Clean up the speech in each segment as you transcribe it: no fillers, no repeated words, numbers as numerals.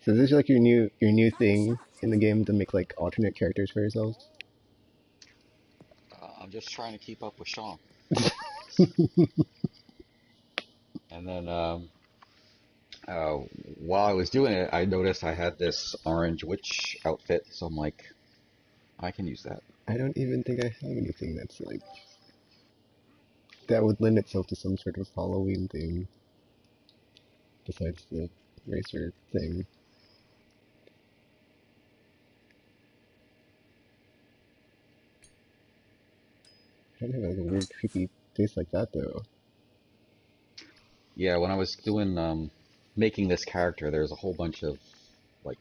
So is this like your new thing in the game to make like alternate characters for yourselves? I'm just trying to keep up with Sean. And then uh, while I was doing it, I noticed I had this orange witch outfit, so I'm like, I can use that. I don't even think I have anything that's like that would lend itself to some sort of Halloween thing besides the racer thing. I don't have like a weird creepy face like that though. Yeah, when I was doing making this character, there's a whole bunch of like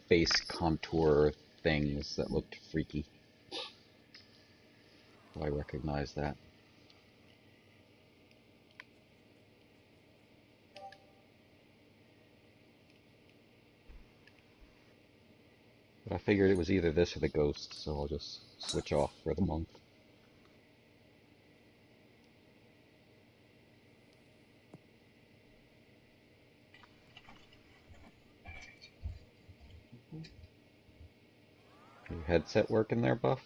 face contour things that looked freaky. So I recognized that. But I figured it was either this or the ghost, so I'll just switch off for the month. Your headset working there, Buff?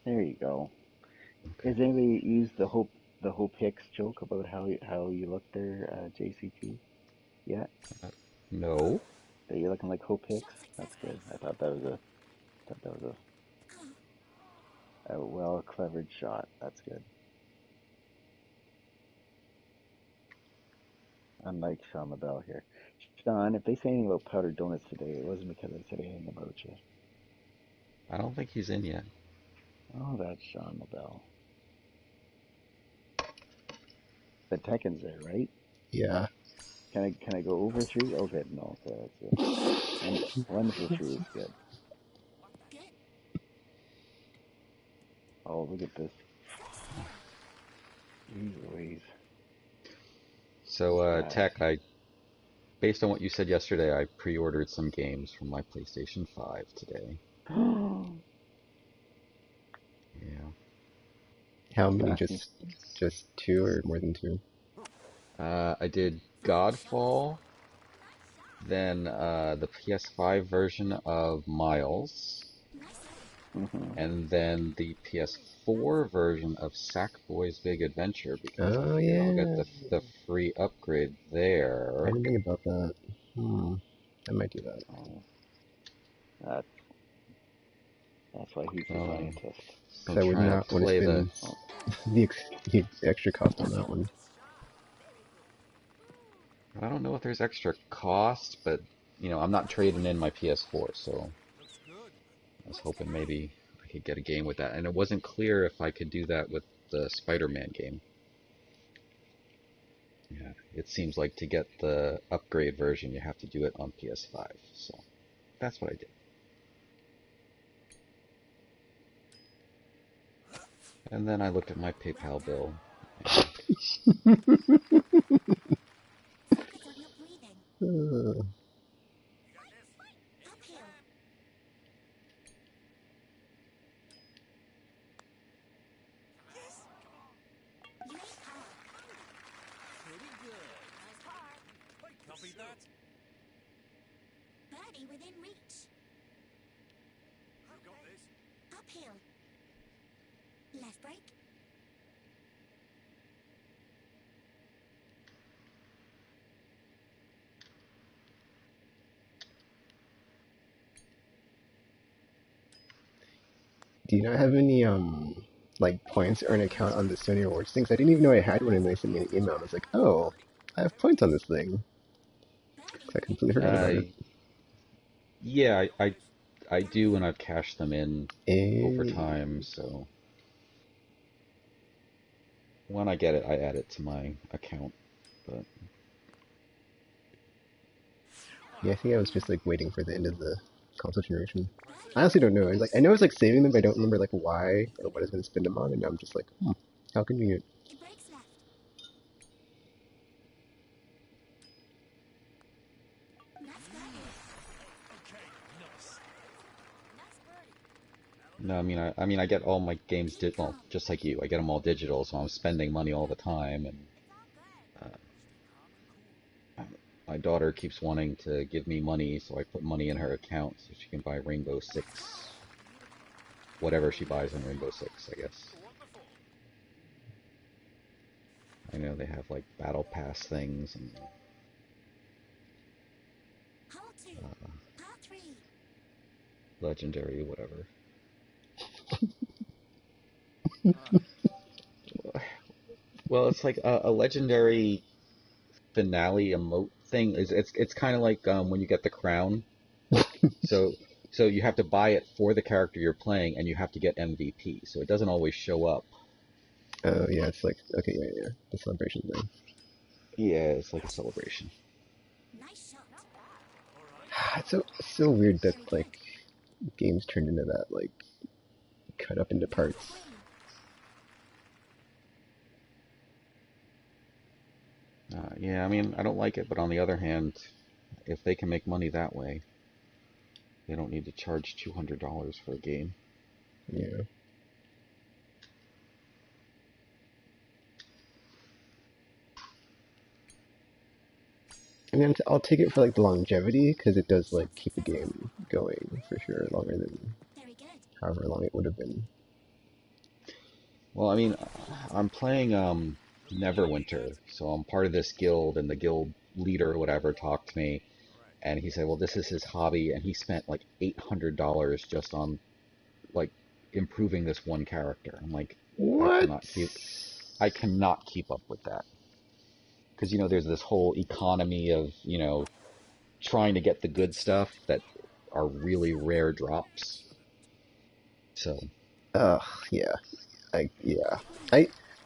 There you go. Okay. Has anybody used the Hope Hicks joke about how you look there, JCT? Yeah, No. that you're looking like Hope Hicks. That's good. I thought that was a well clevered shot. That's good. Unlike Sean LaBelle here. Sean, if they say anything about powdered donuts today, it wasn't because I said anything about you. I don't think he's in yet. Oh, that's Sean LaBelle. The Tekken's there, right? Yeah. Can I go over three? Okay, no, okay, that's it. One for three is good. Oh, look at this. Jeez Louise. So, Guys. Tech, based on what you said yesterday, I pre-ordered some games from my PlayStation 5 today. Yeah. How many? Fast and Just two or more than two? I did Godfall, then the PS5 version of Miles, hmm and then the PS4 version of Sackboy's Big Adventure because I Oh figured I'll get yeah. the free upgrade I there. didn't think about that. Hmm. I might do that. Oh, that that's why he's a So, scientist. so Because I'm I would trying to not want to play the. spend Oh, the extra cost on that one. I don't know if there's extra cost, but I'm not trading in my PS4, so I was hoping maybe I could get a game with that. And it wasn't clear if I could do that with the Spider-Man game. Yeah, it seems like to get the upgrade version, you have to do it on PS5. So that's what I did. And then I looked at my PayPal bill, and Uh, do you not have any like points or an account on the Sony Awards things? I didn't even know I had one, and they sent me an email. And I was like, oh, I have points on this thing. 'Cause I completely forgot about uh, it. yeah, I do, and I've cashed them in over And time. So when I get it, I add it to my account. But yeah, I think I was just like waiting for the end of the console generation. I honestly don't know. Like I know I was like saving them, but I don't remember like why or what I was going to spend them on. And now I'm just like, how convenient. no, I mean, I get all my games well, just like you. I get them all digital, so I'm spending money all the time, and My daughter keeps wanting to give me money, so I put money in her account so she can buy Rainbow Six, whatever she buys in Rainbow Six, I guess. I know they have like battle pass things and uh, legendary, whatever. Well, it's like a legendary finale emote thing. Is it's kind of like when you get the crown. So you have to buy it for the character you're playing, and you have to get MVP. So it doesn't always show up. Oh yeah, it's like okay, yeah, the celebration thing. Yeah, it's like a celebration. It's so weird that like games turned into that, like cut up into parts. Yeah, I mean, I don't like it, but on the other hand, if they can make money that way, they don't need to charge $200 for a game. Yeah. I mean, I'll take it for like the longevity because it does like keep the game going for sure longer than however long it would have been. Well, I mean, I'm playing Neverwinter, so I'm part of this guild, and the guild leader or whatever talked to me, and he said, well, this is his hobby, and he spent like $800 just on like improving this one character. I'm like, I What? cannot keep, I cannot keep up with that. Because, you know, there's this whole economy of, you know, trying to get the good stuff that are really rare drops. So, Ugh, yeah. Yeah.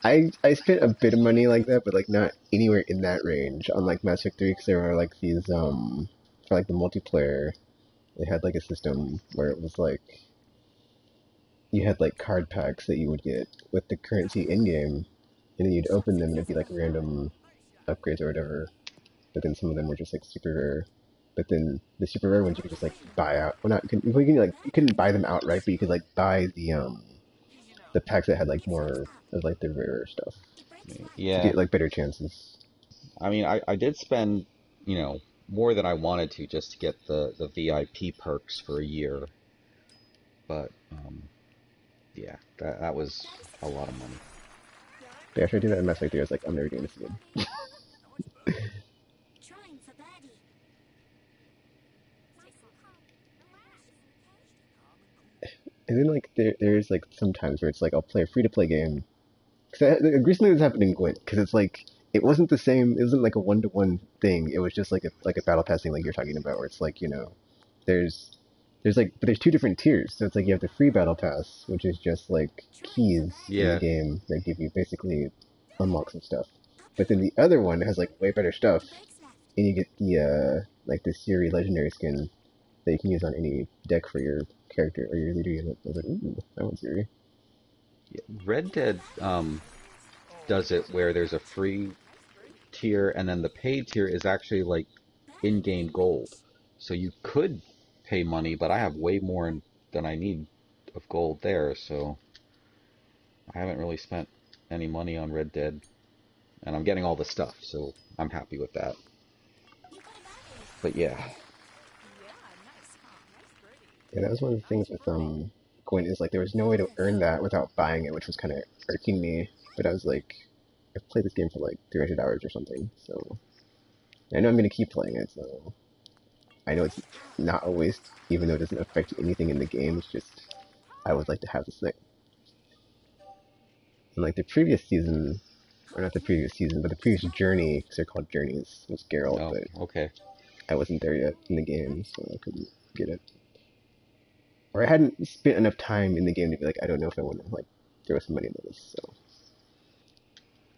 I I spent a bit of money like that, but like not anywhere in that range on like Mass Effect 3 because there were like these for like the multiplayer, they had like a system where it was like you had like card packs that you would get with the currency in game, and then you'd open them and it'd be like random upgrades or whatever. But then some of them were just like super rare. But then the super rare ones you could just like buy out. Well, not you couldn't buy them outright, but you could like buy the packs that had like more of like the rarer stuff to yeah, get like better chances. I mean, I did spend, you know, more than I wanted to just to get the VIP perks for a year. But, yeah, that was a lot of money. But after I did that in Mass Effect 3, I was like, I'm never doing this again. And then like there's like some times where it's like I'll play a free to play game because recently this happened in Gwent because it's like it wasn't the same. It wasn't like a one-to-one thing. It was just like a battle pass thing like you're talking about, where it's like there's but there's two different tiers. So it's like you have the free battle pass, which is just like keys in the Yeah, game that give you basically unlock some stuff. But then the other one has like way better stuff, and you get the like the Siri legendary skin that you can use on any deck for your character or your leader unit. I was like, ooh, I want Siri. Red Dead does it where there's a free tier, and then the paid tier is actually like in-game gold. So you could pay money, but I have way more than I need of gold there, so I haven't really spent any money on Red Dead, and I'm getting all the stuff, so I'm happy with that. But yeah, Yeah, that was one of the things with Gwent is like there was no way to earn that without buying it, which was kind of irking me. But I was like, I've played this game for like 300 hours or something, so I know I'm gonna keep playing it. So I know it's not a waste, even though it doesn't affect anything in the game. It's just I would like to have this thing. And like the previous season, or not the previous season, but the previous journey, because they're called journeys, was Geralt, oh, but okay. I wasn't there yet in the game, so I couldn't get it. Or I hadn't spent enough time in the game to be like, I don't know if I want to like throw some money into this, so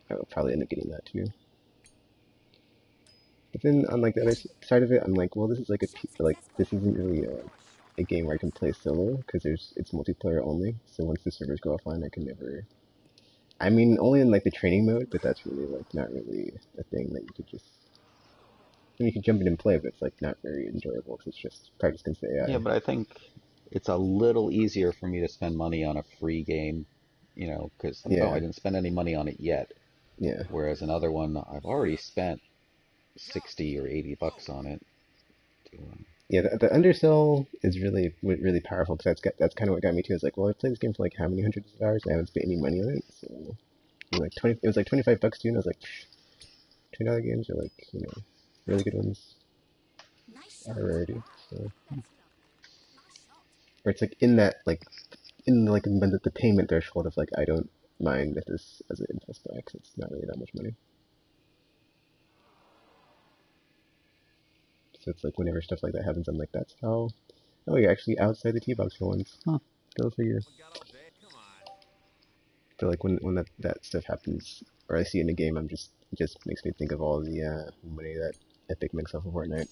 I will probably end up getting that too. But then on like the other side of it, I'm like, well, this is like this isn't really a game where I can play solo because it's multiplayer only. So once the servers go offline, I can never. I mean, only in like the training mode, but that's really like not really a thing that you could just. I mean, you can jump in and play, but it's like not very enjoyable because it's just practice against the Yeah, AI. but I think it's a little easier for me to spend money on a free game, you know, because, oh, I Yeah, didn't spend any money on it yet. yeah, Whereas another one I've already spent, 60 or 80 bucks on it. To, Yeah, the undersell is really powerful because that's kind of what got me too. It's like, well, I played this game for like how many hundreds of hours? I haven't spent any money on it, so it was like 20. It was like 25 bucks too, and I was like, $20 games are like really good ones are a rarity. So, or it's like in that like in like the payment threshold of like I don't mind if this as an impulse buy because it's not really that much money. So it's like whenever stuff like that happens, I'm like, that's how. Oh, you're actually outside the tee box for once. Huh. Go figure. I feel like when that stuff happens, or I see it in a game, it just makes me think of all the money that Epic makes off of Fortnite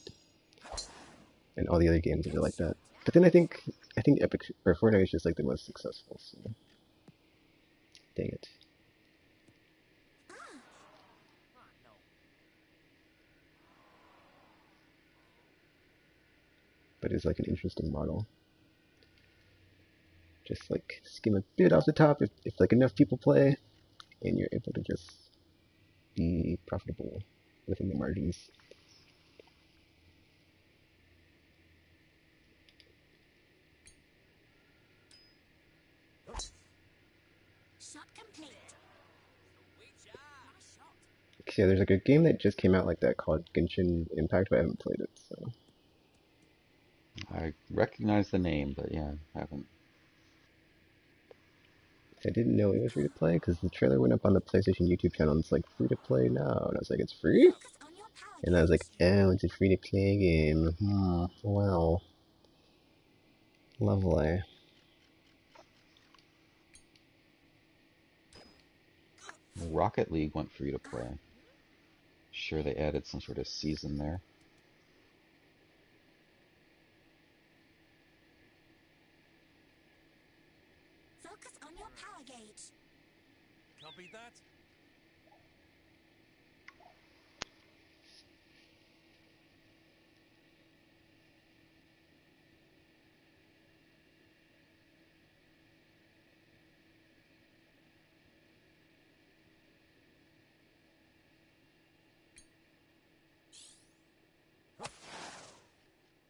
and all the other games that are like that. But then I think Epic or Fortnite is just like the most successful. So dang it. But it's like an interesting model. Just like skim a bit off the top if like enough people play, and you're able to just be profitable within the margins. Yeah, there's like a game that just came out like that called Genshin Impact, but I haven't played it, so I recognize the name, but yeah, I haven't. I didn't know it was free to play because the trailer went up on the PlayStation YouTube channel and it's like free to play now, and I was like, it's free? And I was like, oh, it's a free to play game. Wow. Lovely. Rocket League went free to play. Sure, they added some sort of season there. Focus on your power gauge. Copy that.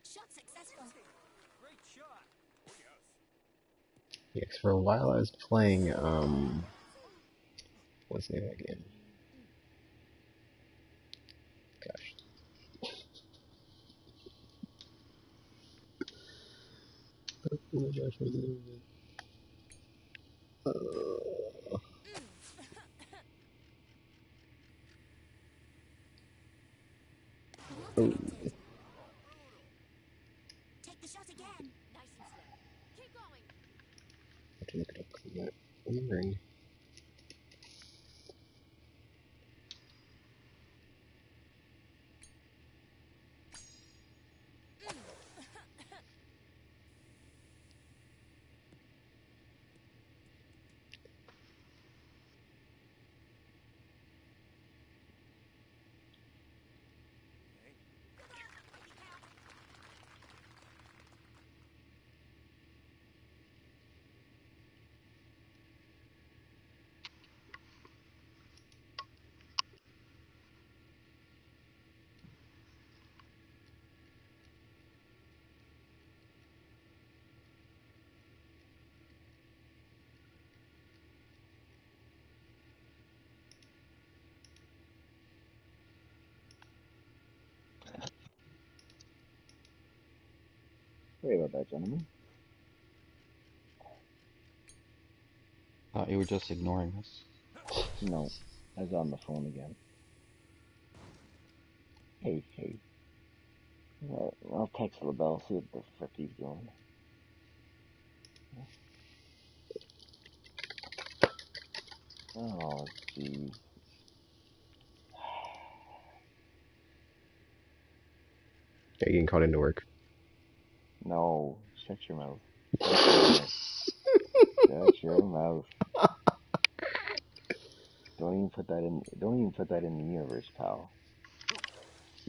Shot successful. Great shot. Oh yes. Yeah, 'cause for a while I was playing, what's the name of that game? Gosh. Oh my gosh, what's the name of it? Oh, Take the shot again. Nice and slow. Keep going. I have to look it up because I'm not remembering. Sorry about that, gentlemen. Thought you were just ignoring us. No, I was on the phone again. Hey. I'll text LaBelle, see what the frick he's doing. Oh, jeez. Are you getting called into work? No, shut your mouth. Shut your mouth. Don't even put that in. Don't even put that in the universe, pal.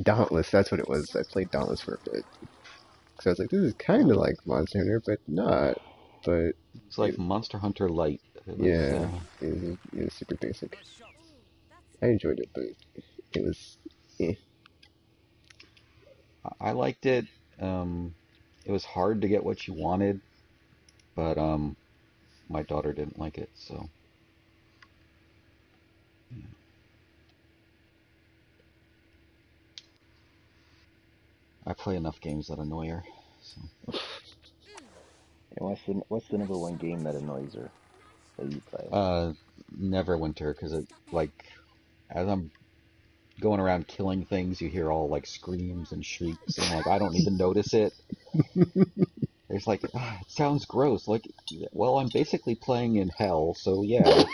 Dauntless, that's what it was. I played Dauntless for a bit. So I was like, this is kind of like Monster Hunter, but not. But It's like Monster Hunter Light. It was, yeah, it was super basic. I enjoyed it, but it was eh. I liked it. Um, it was hard to get what you wanted, but my daughter didn't like it, so I play enough games that annoy her. So, And what's the number one game that annoys her that you play? uh, Neverwinter, because it like as I'm going around killing things, you hear all like screams and shrieks, and like I don't even notice it. It's like it sounds gross. Like, well, I'm basically playing in hell, so yeah,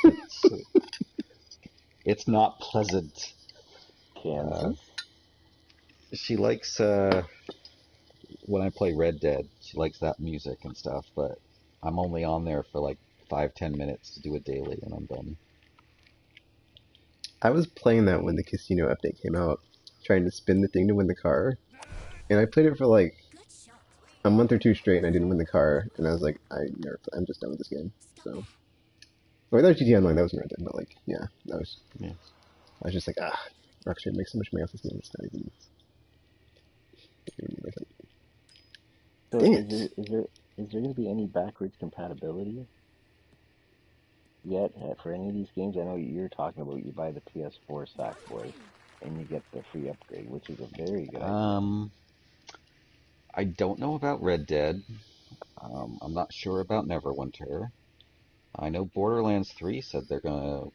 it's not pleasant. Uh, Kansas? she likes when I play Red Dead, she likes that music and stuff, but I'm only on there for like 5-10 minutes to do it daily, and I'm done. I was playing that when the casino update came out, trying to spin the thing to win the car, and I played it for like Good shot. a month or two straight, and I didn't win the car, and I was like, I'm just done with this game. So, well, that was GTA Online, that was Red Dead, but like, yeah, Yeah. I was just like, Rockstar makes so much money off this game, it's not even worth it. So Dang is it! there going to be any backwards compatibility yet for any of these games? I know you're talking about you buy the PS4 Sackboy and you get the free upgrade, which is a very good idea. Um, I don't know about Red Dead. I'm not sure about Neverwinter. I know Borderlands 3 said they're gonna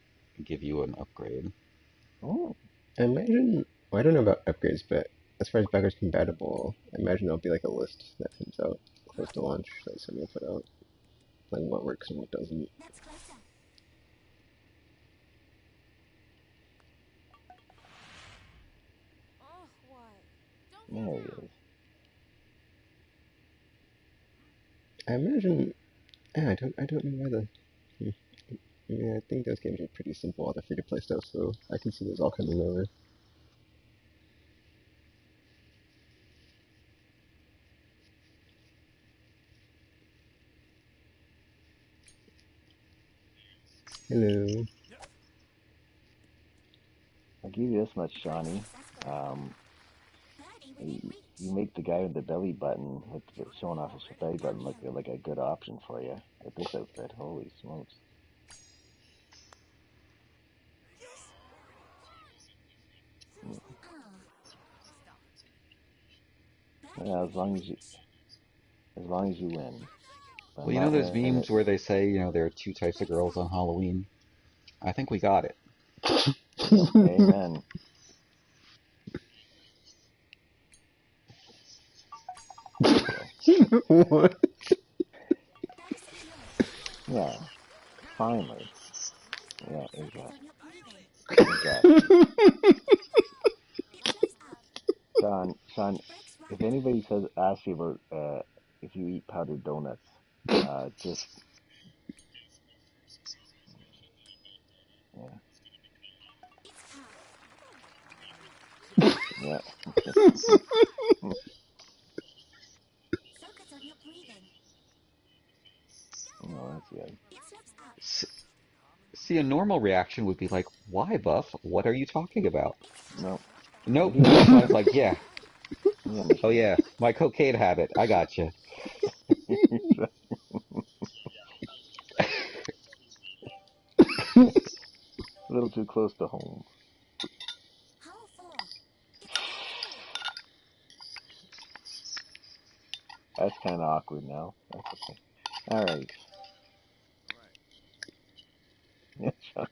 give you an upgrade. Oh, I imagine, well, I don't know about upgrades, but as far as backwards compatible, I imagine there'll be like a list that comes out close to launch that Sony will put out, like what works and what doesn't. That's closer. Oh, why? Don't there fall he down. is. I imagine, yeah, I don't know why I mean, I think those games are pretty simple, all the free-to-play stuff, so I can see those all coming over. Hello. I'll give you this much, Shawnee. That's good. Um, Birdie within you, reach. you make the guy with the belly button, showing off his belly button, look like a good option for you with this outfit. Holy smokes! Mm. Birdie Yeah, within reach. as long as you win. But I'm Well, you know not those wearing it. memes where they say, there are two types of Good girls on side. Halloween? I think we got it. Yeah, amen. There you go. What? Nice close. Yeah, finally. Yeah, Focus on your breathing. exactly. It floats up. Sean, Brakes if right. anybody asks you about if you eat powdered donuts, just yeah, It's up. yeah. Focus on your breathing. No, that's good. It floats up. S- See, a normal reaction would be like, "Why, Buff? What are you talking about?" No, but Nope. he Sean's understands. like, "Yeah, He oh understands. yeah, my cocaine habit. I gotcha." A little too close to home. Hole four. That's kind of awkward now. That's okay. All right. Yeah, Sean.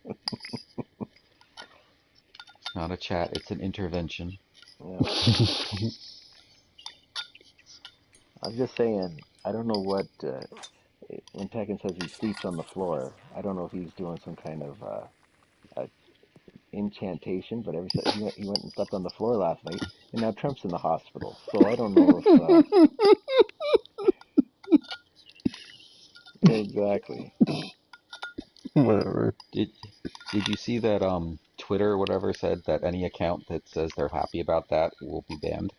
It's not a chat; it's an intervention. Yeah. I was just saying. I don't know what when Tekken says he sleeps on the floor. I don't know if he's doing some kind of incantation, but he went and slept on the floor last night, and now Trump's in the hospital. So I don't know if exactly. Whatever. Did Did you see that Twitter or whatever said that any account that says they're happy about that will be banned?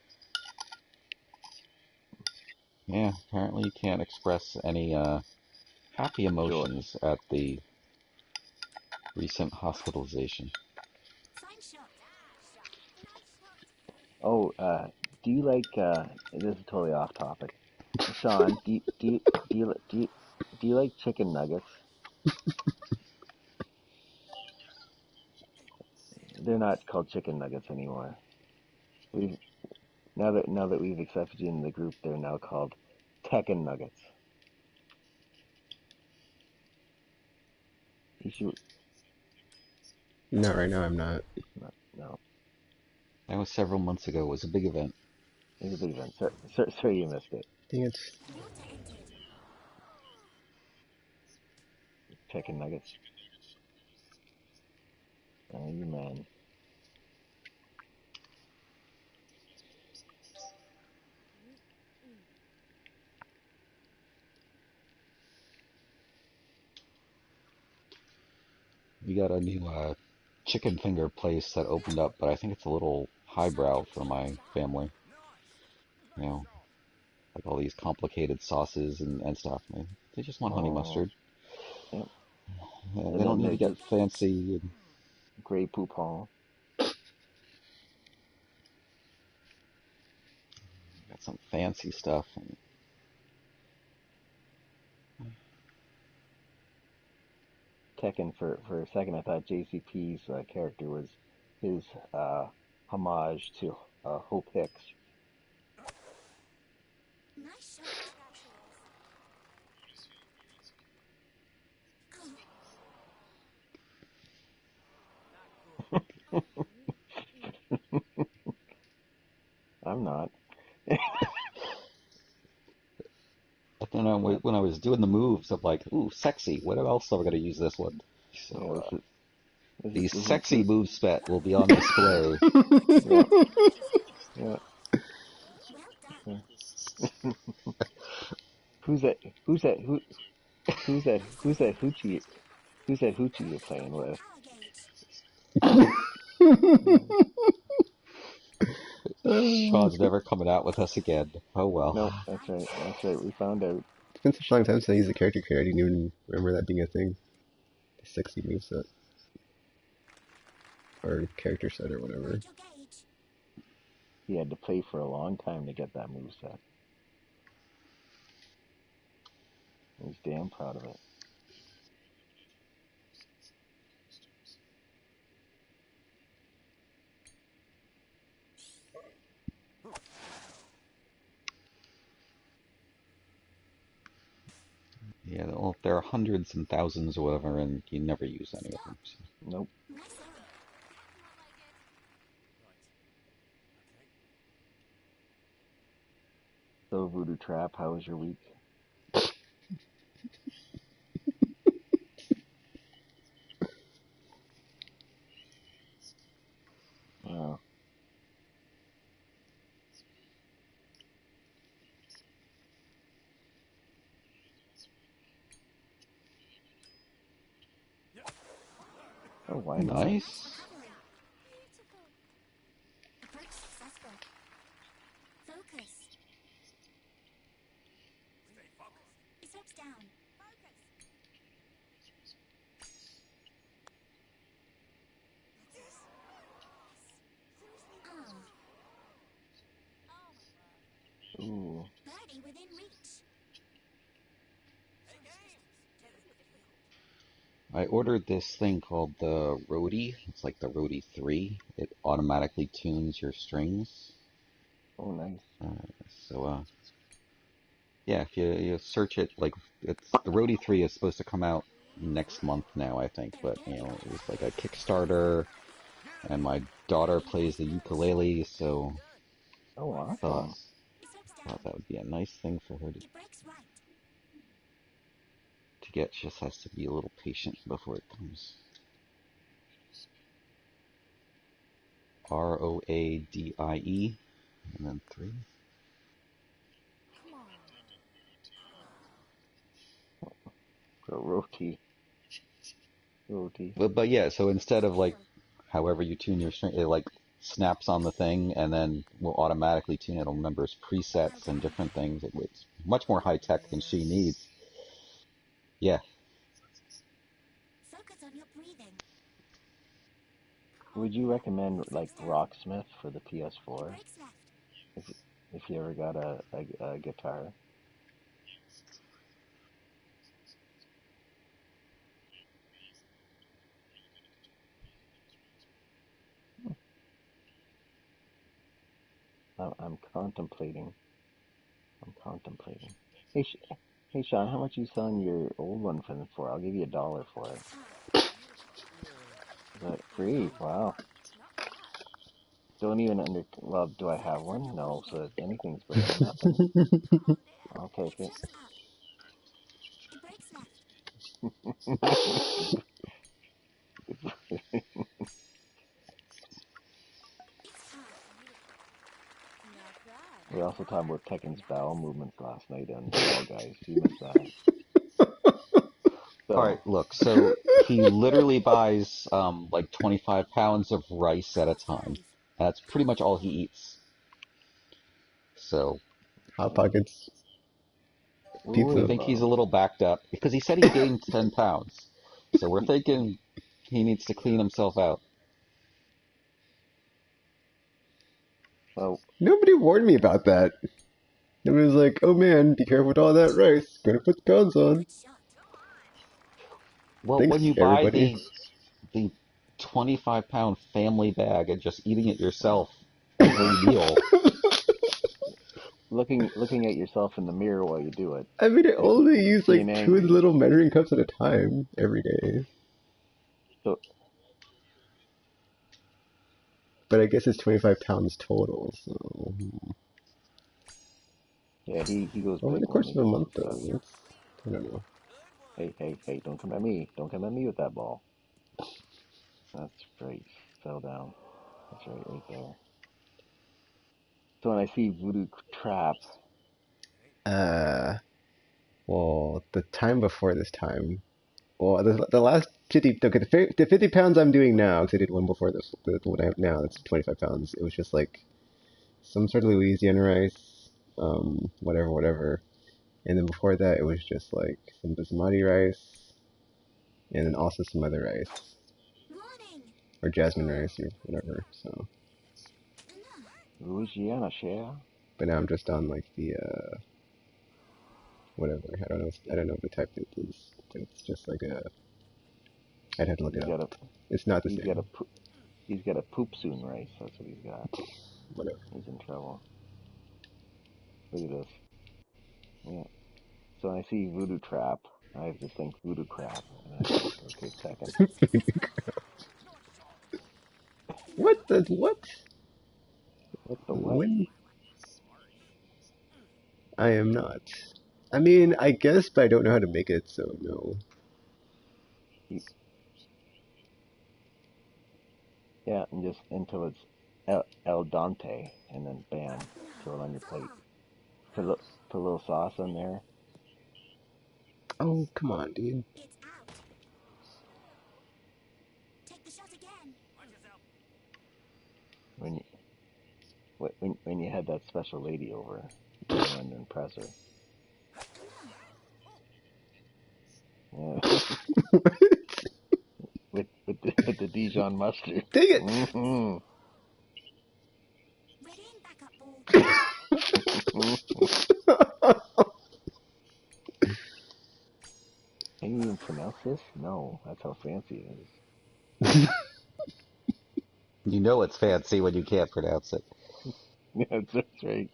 Yeah, apparently you can't express any happy Joy. emotions at the recent hospitalization. Fine shot. Oh, Do you like? This is totally off topic. Sean, do you like chicken nuggets? They're not called chicken nuggets anymore. We've now that we've accepted you in the group, they're now called Tekken nuggets. You should Not right now, I'm not. no. That was several months ago. It was a big event. It's a big event. Sorry you missed it. Dang it. Water entered. Tekken nuggets. Oh, you man. We got a new chicken finger place that opened up, but I think it's a little highbrow for my family. You know, like all these complicated sauces and stuff. They just want honey Oh, mustard. yep. They And don't then need they're to get just fancy. And Grey Poupon. got some fancy stuff. And Tekken for a second. I thought JCP's character was his homage to Hope Hicks. Nice shot. I'm not. but then when I was doing the moves, I'm like, ooh, sexy. What else am I going to use this one? Yeah, So this the is sexy move set will be on display. yeah, yeah, Well done. yeah. Who's that? Who's that? Who's that? Who's that hoochie? Who's that hoochie you're playing with? Power gauge. Mm, Sean's never coming out with us again. Oh well. nope, that's right. That's right. We found out. It's been such a long time since I used the character creator, I didn't even remember that being a thing. The sexy moveset. Or character set or whatever. Mind your gauge. He had to play for a long time to get that move set. He's damn proud of it. Yeah, well, there are hundreds and thousands or whatever, and you never use any of them. So. Nope. Nice area. So Voodoo Trap, how was your week? Oh, oh, why not? Nice. Beautiful. Approach successful. Focus. Stay focused. Steps down. Focus. Yes. Arm. Ooh, Birdie within reach. I ordered this thing called the Roadie. It's like the Roadie 3. It automatically tunes your strings. oh, nice. So, yeah, if you search it, like, the Roadie 3 is supposed to come out next month now, I think. But, it was like a Kickstarter, and my daughter plays the ukulele, so Oh, I thought, awesome. Steps down. thought that would be a nice thing for her It breaks right. to get. She just has to be a little patient before it comes. Roadie, and then 3. Come on. So roti, roti. But yeah, so instead of like however you tune your string, it like snaps on the thing and then will automatically tune it. It'll remember its presets and different things. It's much more high tech than she needs. Yeah, Focus on your breathing. Would you recommend like Rocksmith for the It PS4? breaks left. if if you ever got a guitar. I'm contemplating. I'm contemplating. Hey, hey, Sean, how much you selling your old one for? I'll give you $1 for it. Is that free? Wow. Don't even under. Well, do I have one? No. So if anything's breaking, nothing. I'll take it. Shut up. The brakes left. It's time. Not We bad. also talked about Tekken's bowel movements last night on Fall Guys. You missed that. All So right, look. So he literally buys like 25 pounds of rice at a time. That's pretty much all he eats. So Hot Pockets, we pizza. think he's ooh, a little backed up because he said he gained 10 pounds. So we're thinking he needs to clean himself out. well, Nobody warned me about that. Nobody was like, "Oh man, be careful with all that rice. Gonna put the pounds on." Good shot. Well, when Thanks, you buy everybody. the 25-pound family bag and just eating it well, yourself every meal, looking at yourself in the mirror while you do it, I mean, I be, only use being like two angry. little measuring cups at a time every day. So But I guess it's 25 pounds total. So yeah, he goes over big the when course he of a gets month, though, upset. it's I don't know. Hey, hey, hey! Don't come at me! Don't come at me with that ball. That's right. Fell down. That's right there. So when I see Voodoo Trap, Uh, well, the time before this time. Well, the last 50, okay, the 50 pounds I'm doing now, because I did one before this, the one I have now, that's 25 pounds. It was just like some sort of Louisiana rice, whatever, whatever. And then before that, it was just like some basmati rice, and then also some other rice, Warning. or jasmine rice, or whatever. So, Louisiana share. but now I'm just on like the, whatever. I don't know what the type it is. But it's just like a, I'd have to look it He's up. got a It's not the he's got a same. he's got a poop soon rice. That's what he's got. Whatever. He's in trouble. Look at this. Yeah. So when I see Voodoo Trap, I have to think Voodoo Crap, and I think, okay, Tekken. What the, what? What the what? When? I am not. I mean, I guess, but I don't know how to make it, so no. He, yeah, and just until it's El Dante, and then bam, throw it on your plate. Put a little sauce in there. Oh, come on, dude. It's out. Take the shot again. When you when you had that special lady over, you wanted to impress her. Yeah, with the Dijon mustard. Dang it! Hmm. Ready and back up, ball. Can you even pronounce this? No, that's how fancy it is. you know it's fancy when you can't pronounce it. Yeah, that's right.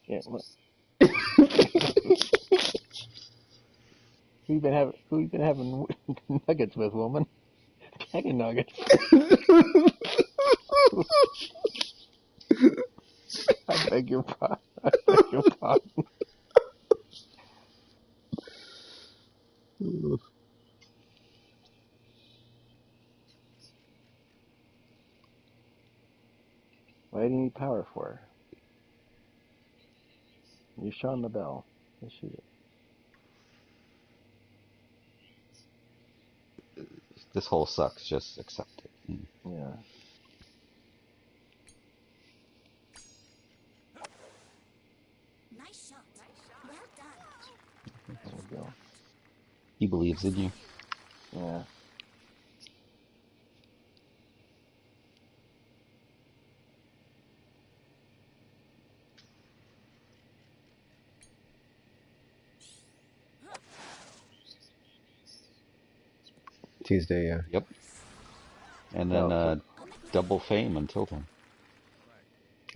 Yeah, look, who you been having nuggets with, woman? Chicken nuggets. I beg your pardon. I beg your pardon. Why do you need power for? You're Sean the Bell. Just shoot it. This whole sucks. Just accept it. Yeah, Nice shot. Well done. there we go. He believes in you. Yeah. Tuesday, yeah. Yep. And then No, double fame until then.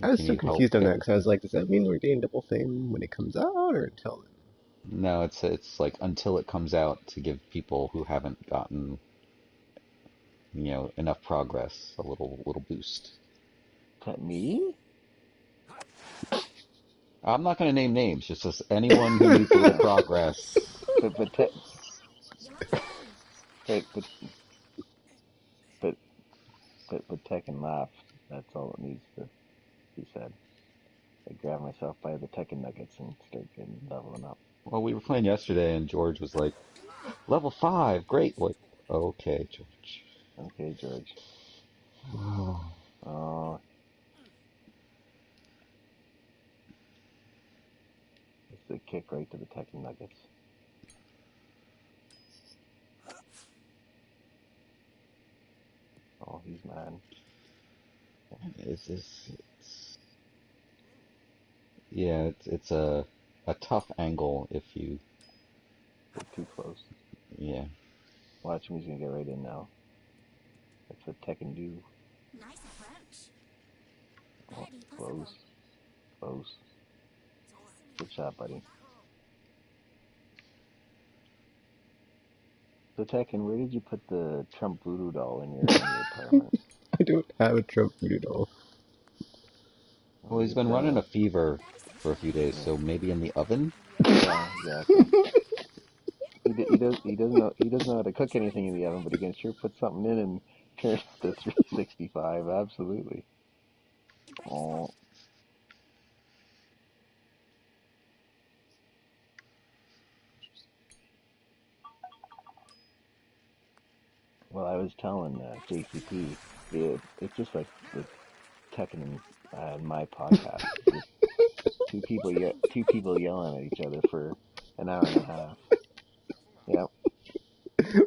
I If was you so need help confused on that getting. because I was like, does that mean we're getting double fame when it comes out or until then? No, it's like until it comes out to give people who haven't gotten, enough progress a little boost. me? I'm not going to name names, just anyone who needs a little progress. But but te- Your turn. but but but but Tekken laugh. That's all it needs to be said. I grab myself by the Tekken nuggets and start getting leveling up. Well, we were playing yesterday, and George was like, "Level 5, great." Like, okay, George. Okay, George. Oh, it's the kick right to the Tekken nuggets. Oh, he's mad. It's yeah, it's a tough angle if you Get too close. yeah. Watch him. He's gonna get right in now. That's what Tekken do. Nice approach. Oh, Very possible. close, close. Good shot, buddy. So Tekken, where did you put the Trump voodoo doll in your apartment? I don't have a Trump voodoo doll. Well, Oh, he's you're been running gonna. a fever for a few days, Yeah, so maybe in the oven. yeah, exactly. He doesn't know how to cook anything in the oven, but he can sure put something in and turn the 365. Absolutely. Oh, well, I was telling JCP, it's just like the Tekken and my podcast. Just two people yelling at each other for an hour and a half. Yeah.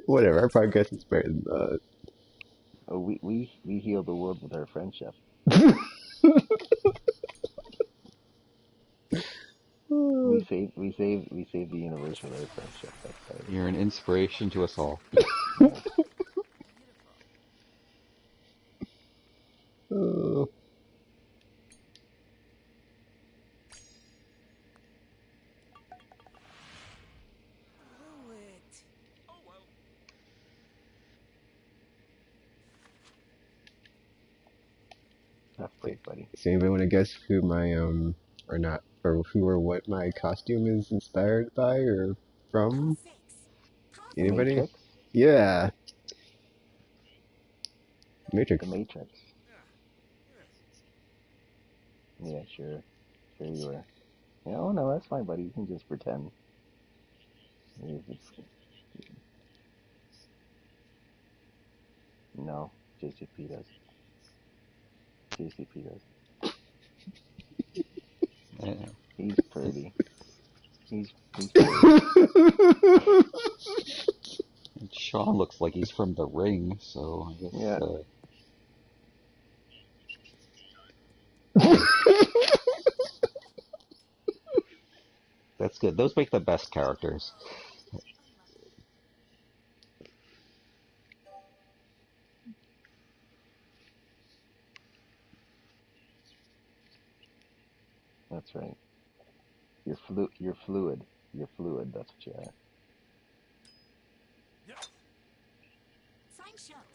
Whatever, our podcast is better than that. Oh, we heal the world with our friendship. We save the universe with our friendship. That's right. You're an inspiration to us all. Yeah. Oh, Blew it. Oh well. Tough break, buddy. does anybody want to guess who my, or not, or who or what my costume is inspired by or Level from? 6. The Target Anybody? Matrix. acquired. Yeah, The Matrix. Matrix. Yeah, sure. Sure you were. Yeah, oh no, that's fine, buddy. You can just pretend. You just- No, JCP does. JCP does. Yeah. He's pretty. He's pretty. And Sean looks like he's from The Ring, so I guess Yeah. that's good. Those make the best characters. That's right. You're fluid. You're fluid. That's what you are. Fine shot.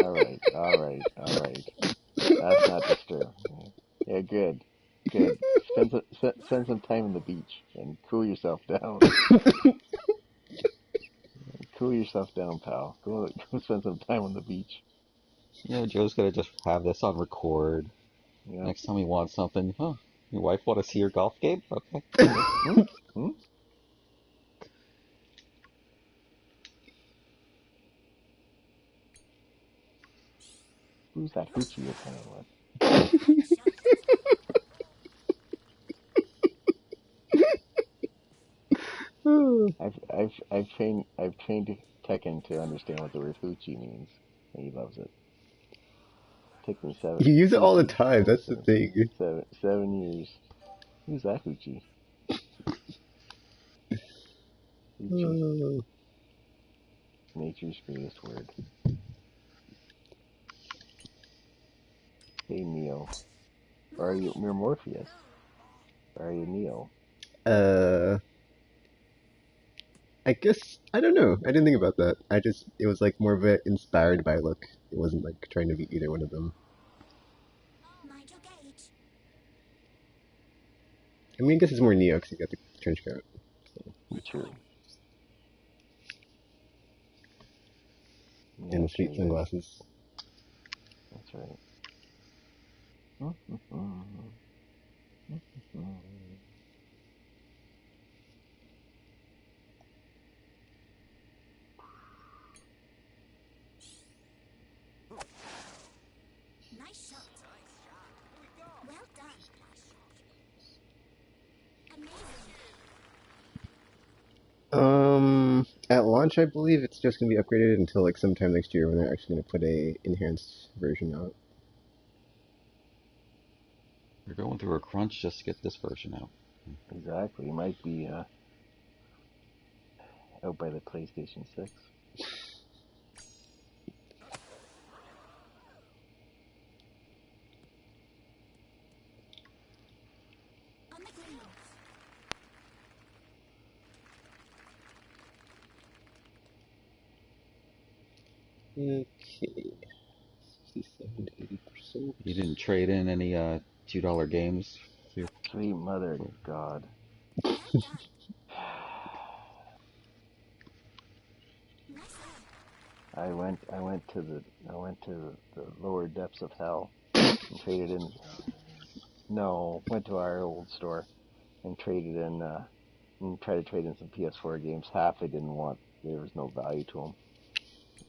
All right. All right. All right. That's not disturbing. Yeah, good. Good. Spend some time on the beach and cool yourself down. Cool yourself down, pal. Go spend some time on the beach. Joe's gonna just have this on record. Yeah. Next time he wants something, your wife want to see your golf game? Okay. Hmm? Hmm? Hmm? Who's that hoochie you're playing with? Nice shot. I've trained Tekken to understand what the word hoochie means, and he loves it. Took me You use it all the seven, time, that's the thing. 7 years. Who's that hoochie? Hoochie. Nature's greatest word. Hey, Neo. Or are you Morpheus? Or are you Neo? Uh, I guess I don't know. I didn't think about that. It was like more of a inspired by look. It wasn't like trying to be either one of them. Mind your gauge. I mean, I guess it's more Neo because you got the trench coat True. Yeah, and the sweet true. sunglasses. That's right. Nice shot. Well done. Amazing. At launch, I believe it's just gonna be upgraded until like sometime next year when they're actually gonna put a enhanced version out. We're going through a crunch just to get this version out. Exactly. It might be out by the PlayStation 6. On the greens. Okay, 67 to 80%. You didn't trade in any $2 games? Sweet mother God. Well done. Nice one. I went to the lower depths of hell and traded in. No, went to our old store and traded in and tried to trade in some PS4 games. Half I didn't want. There was no value to them.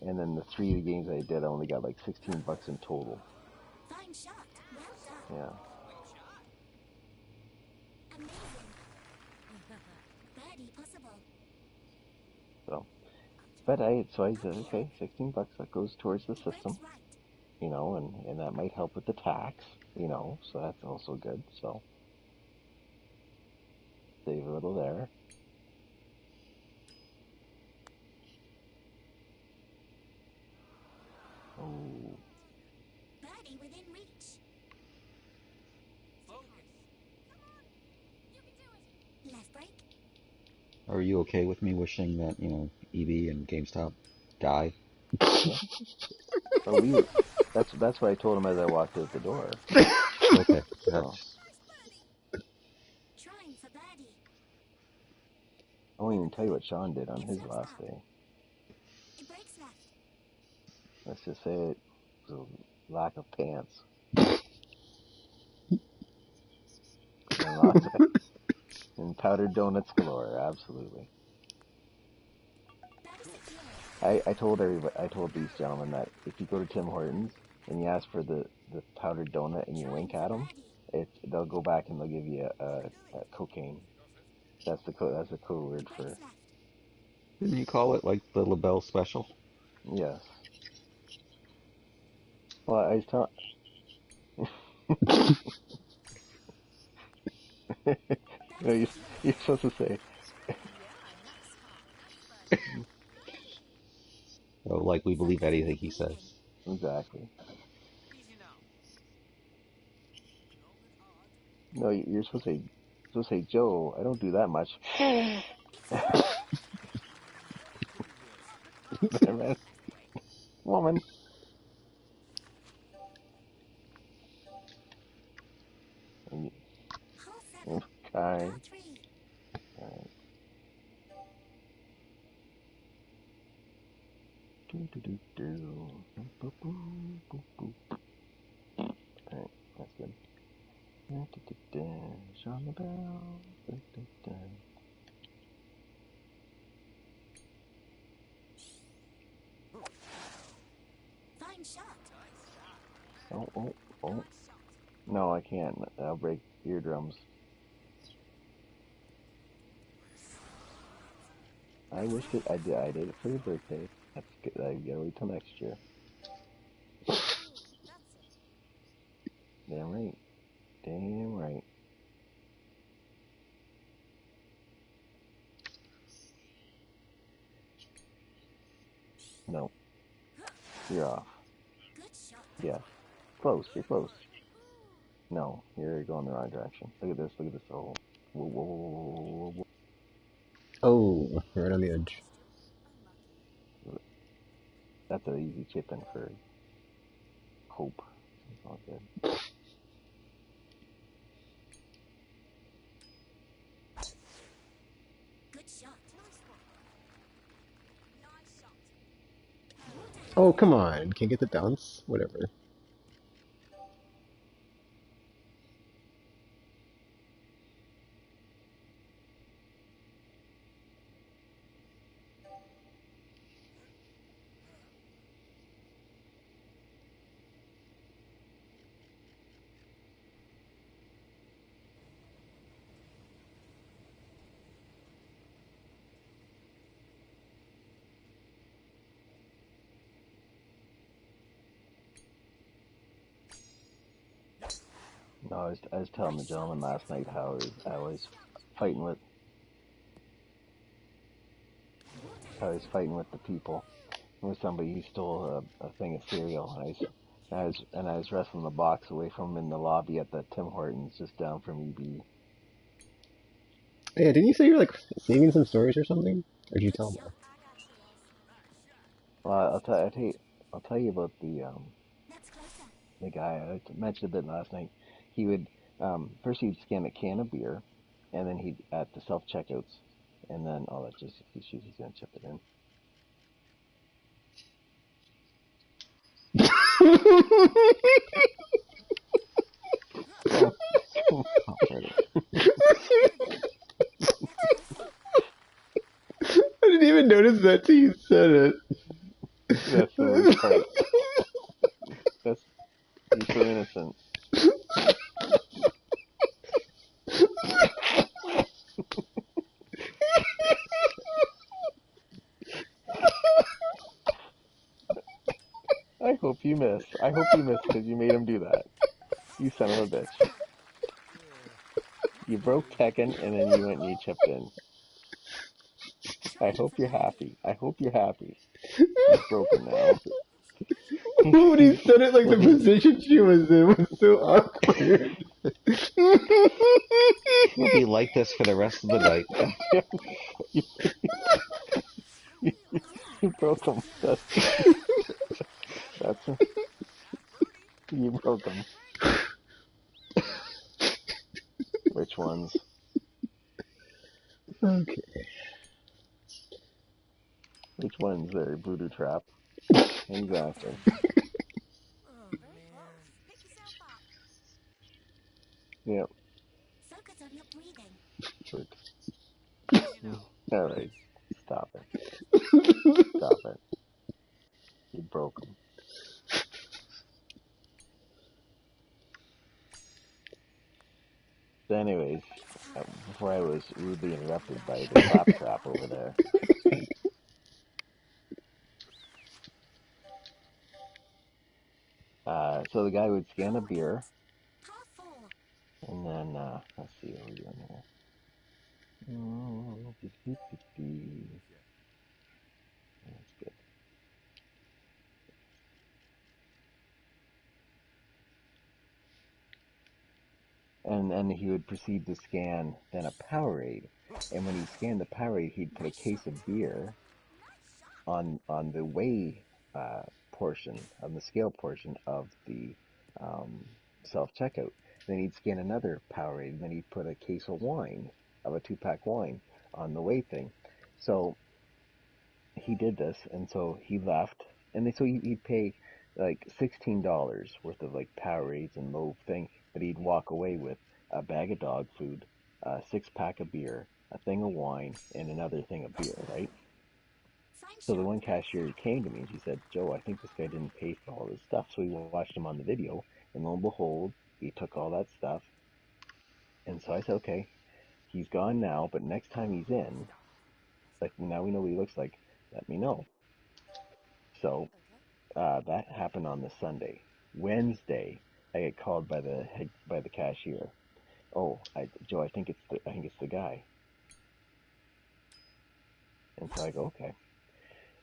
And then the 3 games I did, I only got like $16 in total. Fine shot. Well done. Yeah. Amazing. Birdie possible. So, so I said, okay, $16 that goes towards the It breaks system, right. you know, and that might help with the tax, you know, so that's also good. So save a little there. Oh, Birdie within reach. Focus. You can do it. Left break. Are you okay with me wishing that, EB and GameStop die? yeah. Well, that's what I told him as I walked out the door. Okay. So Trying for birdie. I won't even tell you what Sean did on his last day. It breaks left. Let's just say it was a lack of pants. And lots of, and powdered donuts galore, absolutely. Birdie secure. I told these gentlemen that if you go to Tim Hortons and you ask for the powdered donut and you Trying wink for at them, birdie. they'll go back and they'll give you a cocaine. That's the code word It for breaks left. Didn't you call it like the LaBelle special? yes. Well, I was telling. No, Birdie secure. you're supposed to say Oh, like we believe Focus on anything the he medium. says. exactly. Easy now. No, you're supposed to say Joe. I don't do that much. It's in. Man, woman. And Hole 7. okay. Par 3. Alright. Do, do, do, do. Boop, boop, boop, boop. Alright, that's good. Da, da, da, da. Jean the bell. Da, da, da. Fine shot. Oh, oh, oh. No, I can't. I'll break eardrums. I wished it. I did it for your birthday. That's good. I gotta wait till next year. Damn right. Damn right. No, you're off. Good shot. Yes. Close, you're close. No, you're going the wrong direction. Look at this, look at this. Oh, whoa, whoa, whoa, whoa, whoa, Oh, right on the edge. whoa. That's an easy chip in for Hope. It's all good. Good shot. Nice one. Nice shot. Oh, come on. Can't get the bounce? Whatever. No, I was telling the gentleman last night how I was fighting with the people. With somebody who stole a thing of cereal, and I was wrestling the box away from him in the lobby at the Tim Hortons just down from EB. Yeah, didn't you say you're like saving some stories or something? Or did you tell more? I got yours. Well, I'll tell you about That's closer. the guy. I mentioned a bit last night. He would first he'd scan a can of beer, and then he'd at the self checkouts, and then that's just he's gonna chip it in. Oh, oh, Freddie. I didn't even notice that till you said it. That's the worst part. That's He's so innocent. I hope you miss. I hope you miss because you made him do that. You son of a bitch. You broke Tekken and then you went and you chipped in. I hope you're happy. I hope you're happy. He's broken now. When he said it, like the He's position she was in was so awkward. He'll be like this for the rest of the night. you broke him. That's you broke him. Which ones? Okay. Which ones there? Voodoo trap. Exactly. Very close. Pick yourself up. Yep. Focus on your breathing. Jerk. All right. Stop it. Stop it. You broke him. So anyways, before I was rudely interrupted by the claptrap over there. So the guy would scan a beer, Par four. and then let's see what we're doing here. That's good. And then he would proceed to scan then a Powerade, and when he scanned the Powerade, he'd put a case of beer on the weigh portion, on the scale portion of the self checkout. Then he'd scan another Powerade, and then he'd put a case of wine, of a 2-pack wine, on the weigh thing. So he did this, and so he left, and so he'd pay like $16 worth of like Powerades and low thing, but he'd walk away with a bag of dog food, a 6-pack of beer, a thing of wine, and another thing of beer, right? Fine So the shot. one cashier came to me and she said, Joe, I think this guy didn't pay for all this stuff. So we watched him on the video, and lo and behold, he took all that stuff. And so I said, okay, he's gone now, but next time he's in, like now we know what he looks like, let me know. So that happened on the Sunday. Wednesday, I get called by the cashier. Oh, Joe, I think it's the guy. And so I go, okay.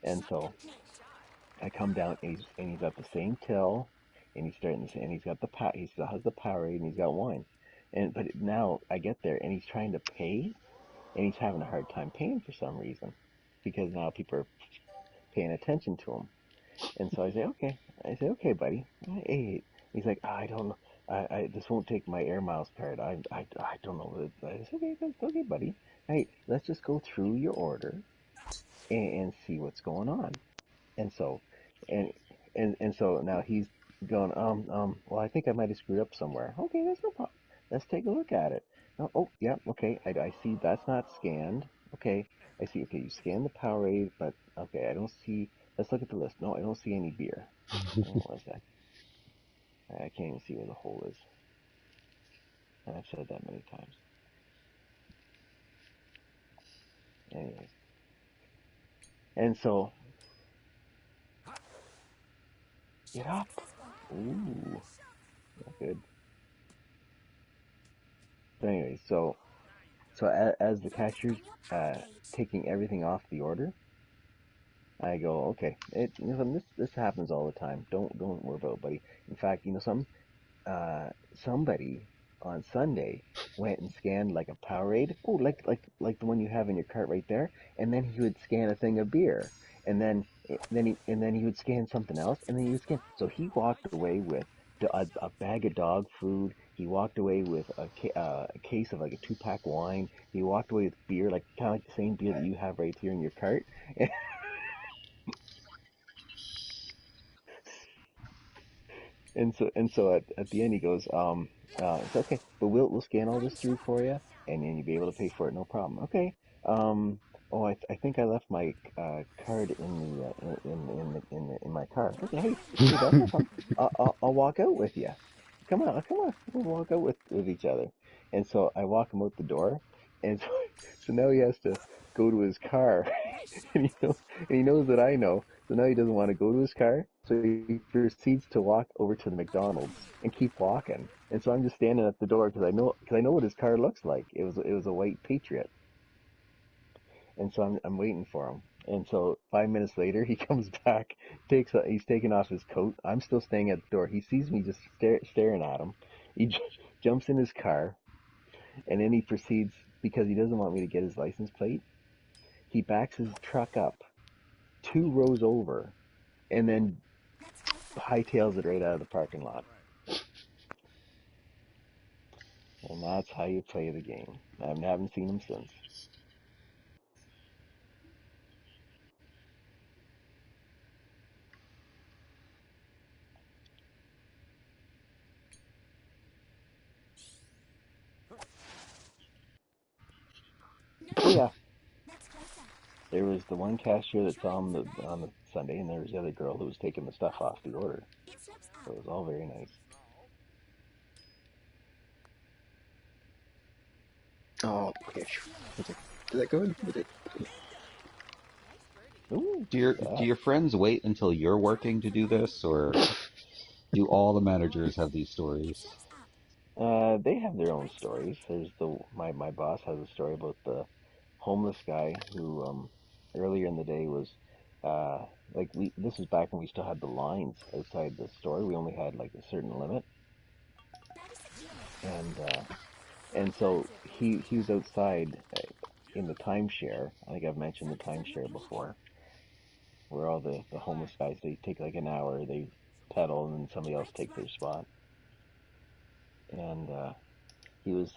And so I come down and he's at the same till, and he's starting this, and he's got he still has the Powerade and he's got wine, but now I get there and he's trying to pay, and he's having a hard time paying for some reason, because now people are paying attention to him, and so I say okay, buddy, hey, he's like, I don't know. This won't take my Air Miles card. I don't know. I said, okay, buddy. Hey, let's just go through your order and see what's going on. And so, and and so now he's going, well, I think I might have screwed up somewhere. Okay, that's no problem. Let's take a look at it. Oh, yeah, okay. I see that's not scanned. Okay, I see. Okay, you scanned the Powerade, but okay, I don't see. Let's look at the list. No, I don't see any beer. Oh, what is that? I can't even see where the hole is. And I've said that many times. Anyways, and so get up. Ooh, not good. So anyways, so as the cashier's taking everything off the order, I go, okay, this happens all the time. Don't worry about it, buddy. In fact, somebody on Sunday went and scanned like a Powerade, oh, like the one you have in your cart right there, and then he would scan a thing of beer, and then he would scan something else, and then he would scan. So he walked away with a bag of dog food. He walked away with a case of like a 2-pack wine. He walked away with beer, like kind of like the same beer that you have right here in your cart. And so at the end he goes, it's okay, but we'll scan all this through for you, and then you'll be able to pay for it, no problem. Okay. Oh, I think I left my card in the in my car. Okay, hey, that's no problem. I'll walk out with you. Come on, we'll walk out with each other. And so I walk him out the door, and so, so now he has to go to his car, and he knows that I know. So now he doesn't want to go to his car, so he proceeds to walk over to the McDonald's and keep walking. And so I'm just standing at the door because I know what his car looks like. It was a white Patriot, and so I'm waiting for him. And so 5 minutes later, he comes back, he's taking off his coat. I'm still staying at the door. He sees me just staring at him. He jumps in his car, and then he proceeds, because he doesn't want me to get his license plate. He backs his truck up 2 rows over, and then hightails it right out of the parking lot. And that's how you play the game. I haven't seen him since. Oh yeah, there was the one cashier that saw him on the Sunday, and there was the other girl who was taking the stuff off the order. So it was all very nice. Oh, okay. Did that go in? Did it? Ooh, Do your friends wait until you're working to do this, or do all the managers have these stories? they have their own stories. There's my boss has a story about the homeless guy who earlier in the day was like this was back when we still had the lines outside the store. We only had like a certain limit, and so he was outside in the timeshare. I think I've mentioned the timeshare before, where all the homeless guys, they take like an hour, they pedal, and then somebody else takes their spot. And he was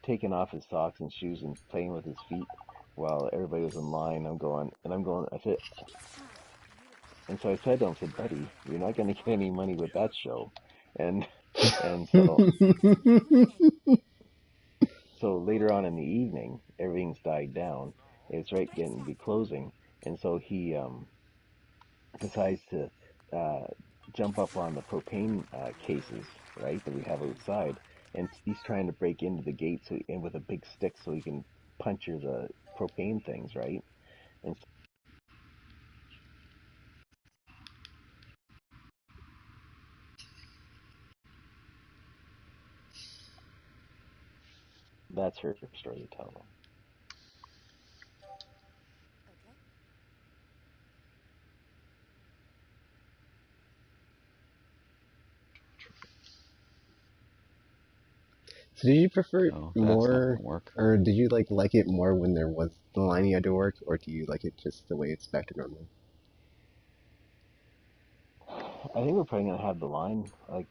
taking off his socks and shoes and playing with his feet while everybody was in line. I'm going. I said, and so I said to him, I said, buddy, you're not going to get any money with that show. And and so later on in the evening, everything's died down. It's right getting to be closing, and so he decides to uh, jump up on the propane cases, right, that we have outside, and he's trying to break into the gate and with a big stick so he can puncture the propane things, right? And that's her story to tell them. So did you prefer it So that's not more, gonna work. or did you like it more when there was the line you had to work, or do you like it just the way it's back to normal? I think we're probably gonna have the line like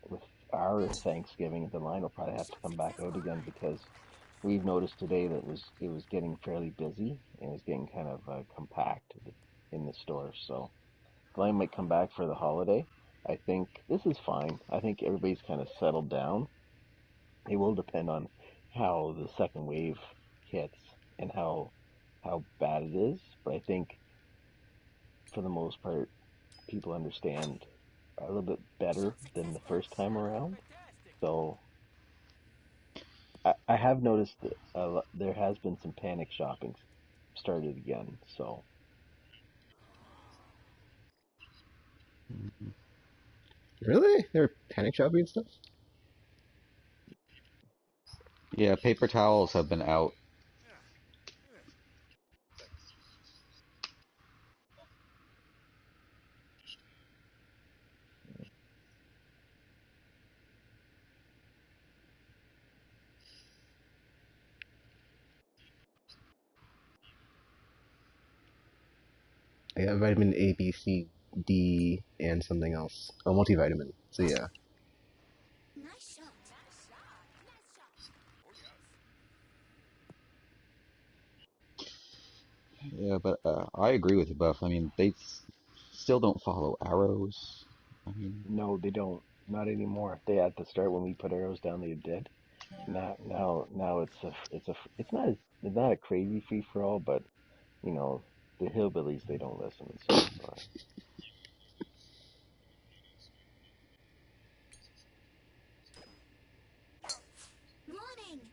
with our Thanksgiving. The line will probably have to come back out again because we've noticed today that it was getting fairly busy and it was getting kind of compact in the store. So the line might come back for the holiday. I think this is fine. I think everybody's kind of settled down. It will depend on how the second wave hits and how bad it is. But I think for the most part, people understand a little bit better than the first time around. So I have noticed that there has been some panic shopping started again. So Mhm. Really? They were panic shopping and stuff? Yeah, paper towels have been out. I got vitamin A, B, C, D, and something else. Oh, multivitamin. So yeah. Nice shot. Nice shot. Nice shot. Yeah, but I agree with you, Buff. I mean, still don't follow arrows. I mean, no, they don't. Not anymore. They at the start when we put arrows down, they did. Now it's not a crazy free for all, but you know the hillbillies they don't listen. So sorry. Warning.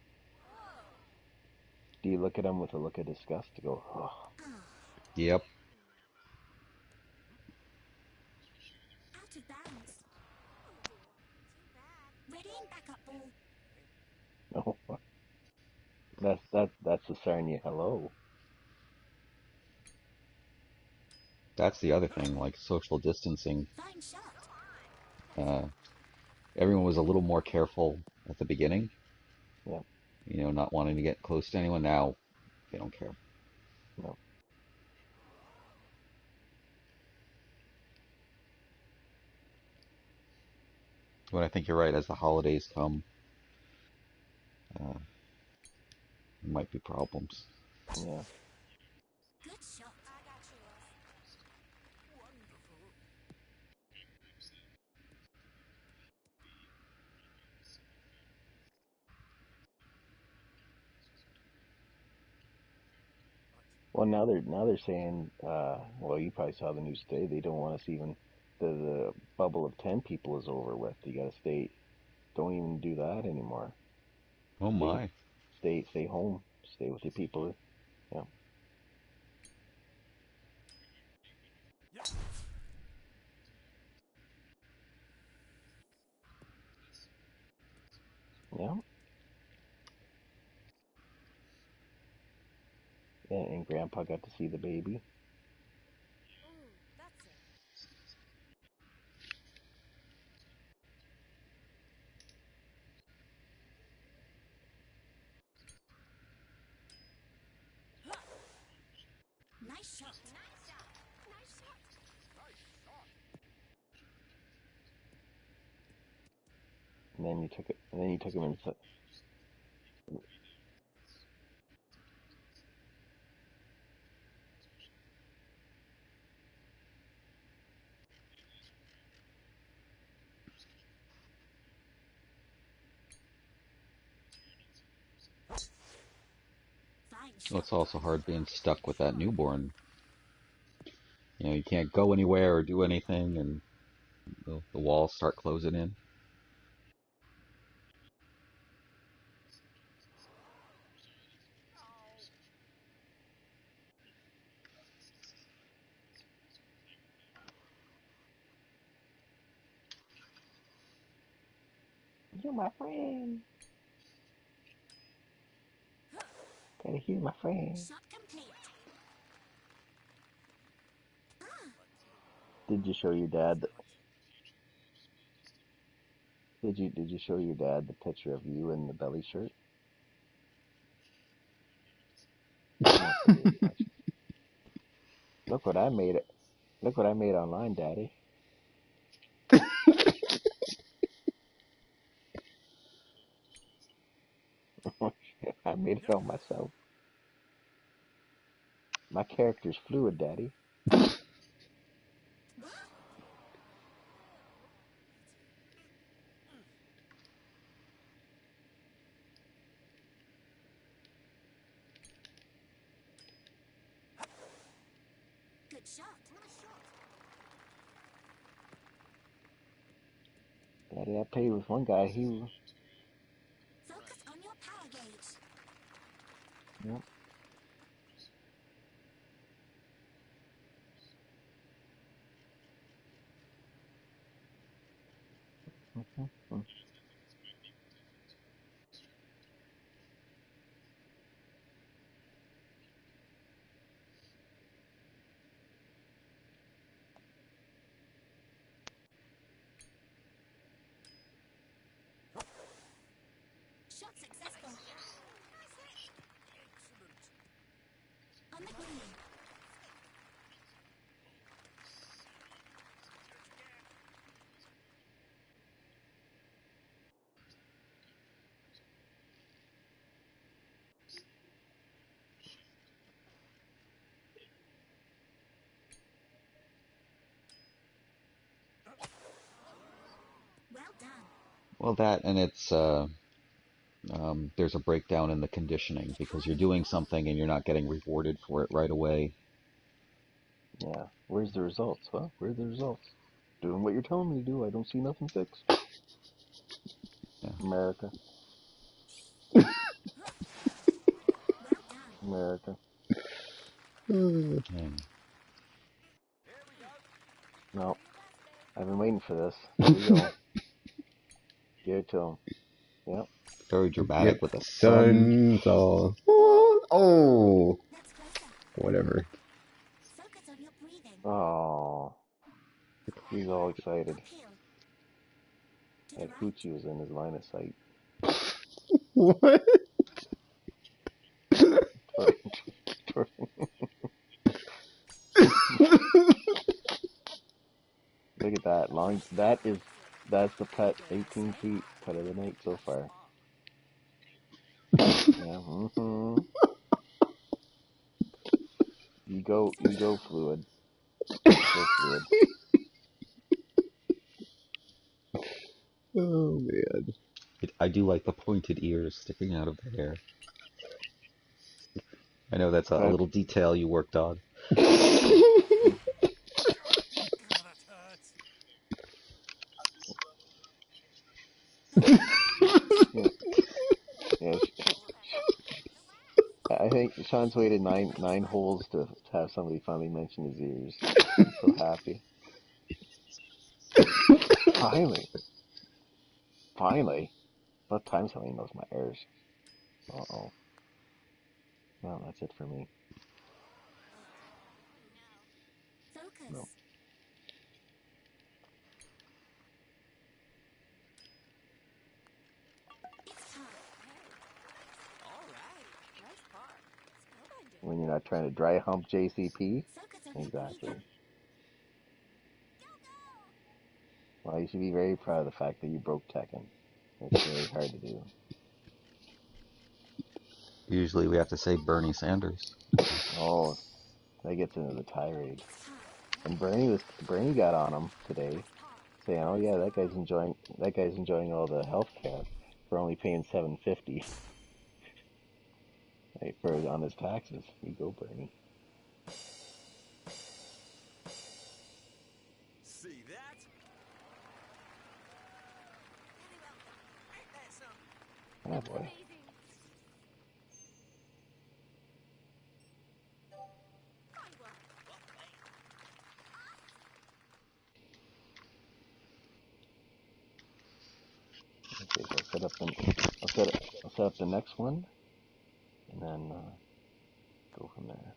Do you look at them with a look of disgust to go, oh, yep, Out of bounds. Too bad. Ready? Backup ball. no, that's the Sarnia hello. that's the other thing. Like social distancing. Fine shot. Uh, Everyone was a little more careful at the beginning. Yeah, Not wanting to get close to anyone. Now they don't care. no, But I think you're right. As the holidays come, there might be problems. yeah. Good shot. I got yours. Wonderful. Well, now they're saying, well, you probably saw the news today. They don't want us even the bubble of 10 people is over with. You got to stay. Don't even do that anymore. Oh Stay, my. stay home. Stay with your people. Yeah, Yeah. yeah. And Grandpa got to see the baby. Ooh, that's it. Nice shot. Nice shot. Nice shot. Nice shot. And then you took it. And then you took him inside. Fine Well, shot. it's also hard being stuck with that newborn. You can't go anywhere or do anything, and the walls start closing in. You're my friend. Gotta hear my friend. Shot complete. Did you show your dad? Did you show your dad the picture of you in the belly shirt? Not very much. Look what I made. Look what I made online, Daddy. I made it all myself. My character's fluid, Daddy. Good shot. Daddy, I played with one guy. Focus on your power gauge. Yep. Mhm. Shot successful. Excellent. On the green. Well done. Well, that and it's there's a breakdown in the conditioning because you're doing something and you're not getting rewarded for it right away. Yeah. Where's the results? Huh? Where's the results? Doing what you're telling me to do. I don't see nothing fixed. Yeah. America. Well done. America. Hmm. And Here we go. No. I've been waiting for this. Here we go. Give it to him. Yep. very Yep. dramatic with the sun. Sun's all. Oh, That's closer. whatever. Focus on your breathing. Oh. He's all excited. Uphill. To the That right. Hoochie was in his line of sight. What? Look at that. That's the putt. 18 feet. Putt of the night so far. Yeah. Mm-hmm. You go, Fluid. Go, Fluid. Oh man. I do like the pointed ears sticking out of the hair. I know that's a But little detail you worked on. Oh, that hurts. yeah, yeah. I think Sean's waited nine holes to have somebody finally mention his ears. He's so happy. Finally, finally. What time somebody knows my ears? Uh-oh. Well, that's it for me. Focus. No. It's time. All right. Nice par. Spellbinding. When you're not trying to dry hump JCP? Focus on your Exactly. breathing. Well, you should be very proud of the fact that you broke Tekken. It's very hard to do. Usually we have to say Bernie Sanders. Oh, that gets into the tirade. It's time. And Bernie got on him today, saying, "Oh yeah, that guy's enjoying all the health care for only paying $750 right, for on his taxes." You go, Bernie. See that? Ain't that something? Oh boy. Okay, so I'll set up the next one, and then go from there.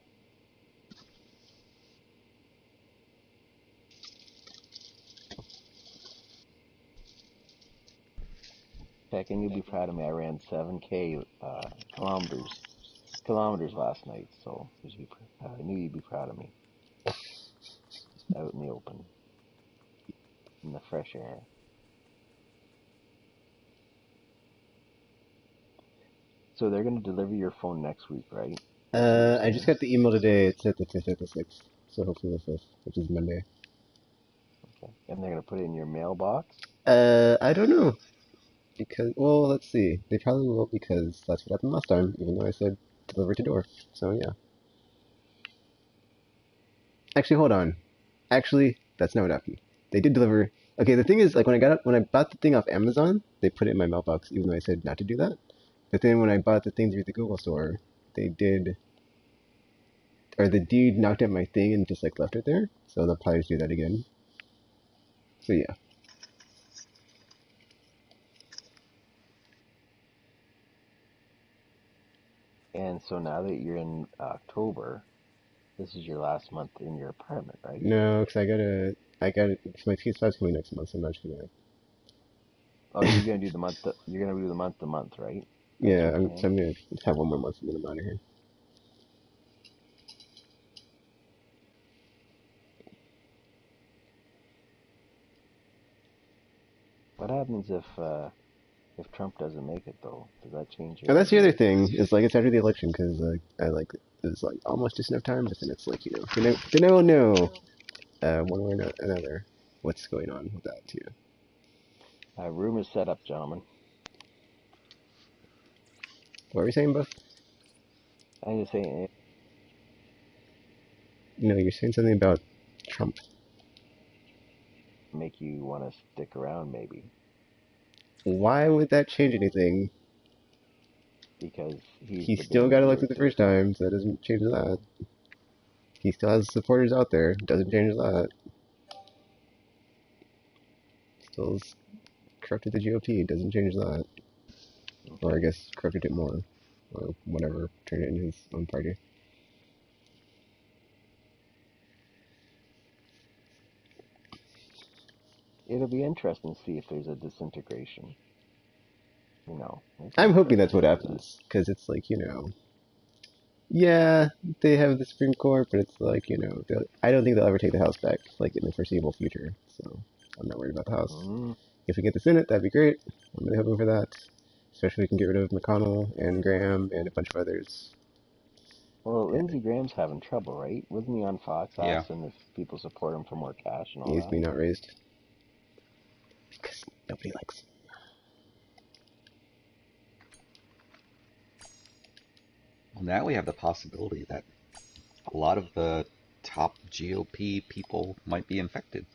Heck, and you'll be proud of me. I ran 7K kilometers last night, so I knew you'd be proud of me. Out in the open, in the fresh air. So they're gonna deliver your phone next week, right? That's what you're I just saying? got the email today. It said the 5th or the 6th. So hopefully the 5th, which is Monday. Okay. And they're gonna put it in your mailbox? I don't know. Because, well, let's see. They probably will because that's what happened last time, even though I said deliver to door. So, yeah. Actually, hold on. Actually, that's not what happened. They did deliver. Okay, the thing is, like, when I bought the thing off Amazon, they put it in my mailbox, even though I said not to do that. But then when I bought the thing through the Google store, they did, or the dude knocked out my thing and just, like, left it there. So they'll probably just do that again. So, yeah. And so now that you're in October, this is your last month in your apartment, right? No, because my PS5's coming next month, so I'm not just gonna. Oh, you're gonna do the month. You're gonna do the month to month, right? That's Yeah, your so plan. I'm gonna have one more month and then I'm out of here. What happens if Trump doesn't make it though? Does that change And that's the other your? thing is like it's after the election because I like it's like almost just enough time, but then it's like then I will know one way or another what's going on with that too. Room is set up, gentlemen. What were you saying, Buff? I'm just saying, No, you're saying something about Trump. make you want to stick around maybe Why would that change anything? because he's He the still big got elected the majority. first time, so that doesn't change that. He still has supporters out there, doesn't change that. Still corrupted the GOP, doesn't change that. Or I Okay. guess corrupted it more, or whatever, turned it into his own party. It'll be interesting to see if there's a disintegration. It'd be I'm hoping that's interesting what to see that. happens, because it's like, yeah, they have the Supreme Court, but it's like, I don't think they'll ever take the House back, like, in the foreseeable future, so I'm not worried about the House. Mm. If we get the Senate, that'd be great. I'm really hoping for that. Especially if we can get rid of McConnell and Graham and a bunch of others. Well, Yeah, Lindsey Graham's having trouble, right? Wasn't he on Fox Yeah. asking if people support him for more cash and all he's that? being outraised. Because nobody likes him. Well, now we have the possibility that a lot of the top GOP people might be infected.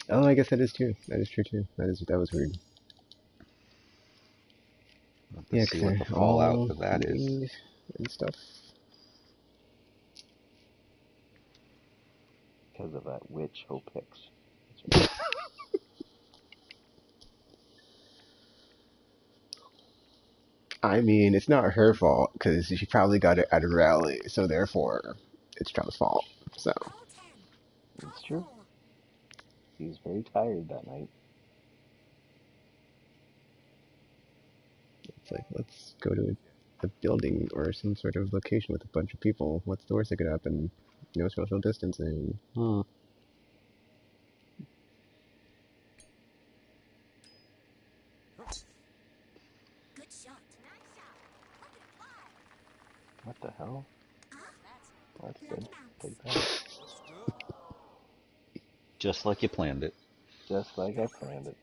Oh, I guess that is true. That is true, too. That was weird. We'll have to Yeah, see because what the they're fallout all of that is. mean and stuff. Because of that witch Hope Hicks. That's right. I mean, it's not her fault, because she probably got it at a rally, so therefore, it's Trump's fault. So, Call 10. It's Call true. 4. He was very tired that night. it's like, let's go to a building or some sort of location with a bunch of people. What's the worst that could happen? No social distancing. Good shot. Nice shot. Look at it fly. What the hell? That's good. Lucky bounce. Take that. Looks good. Just like you planned it. Just like I planned it.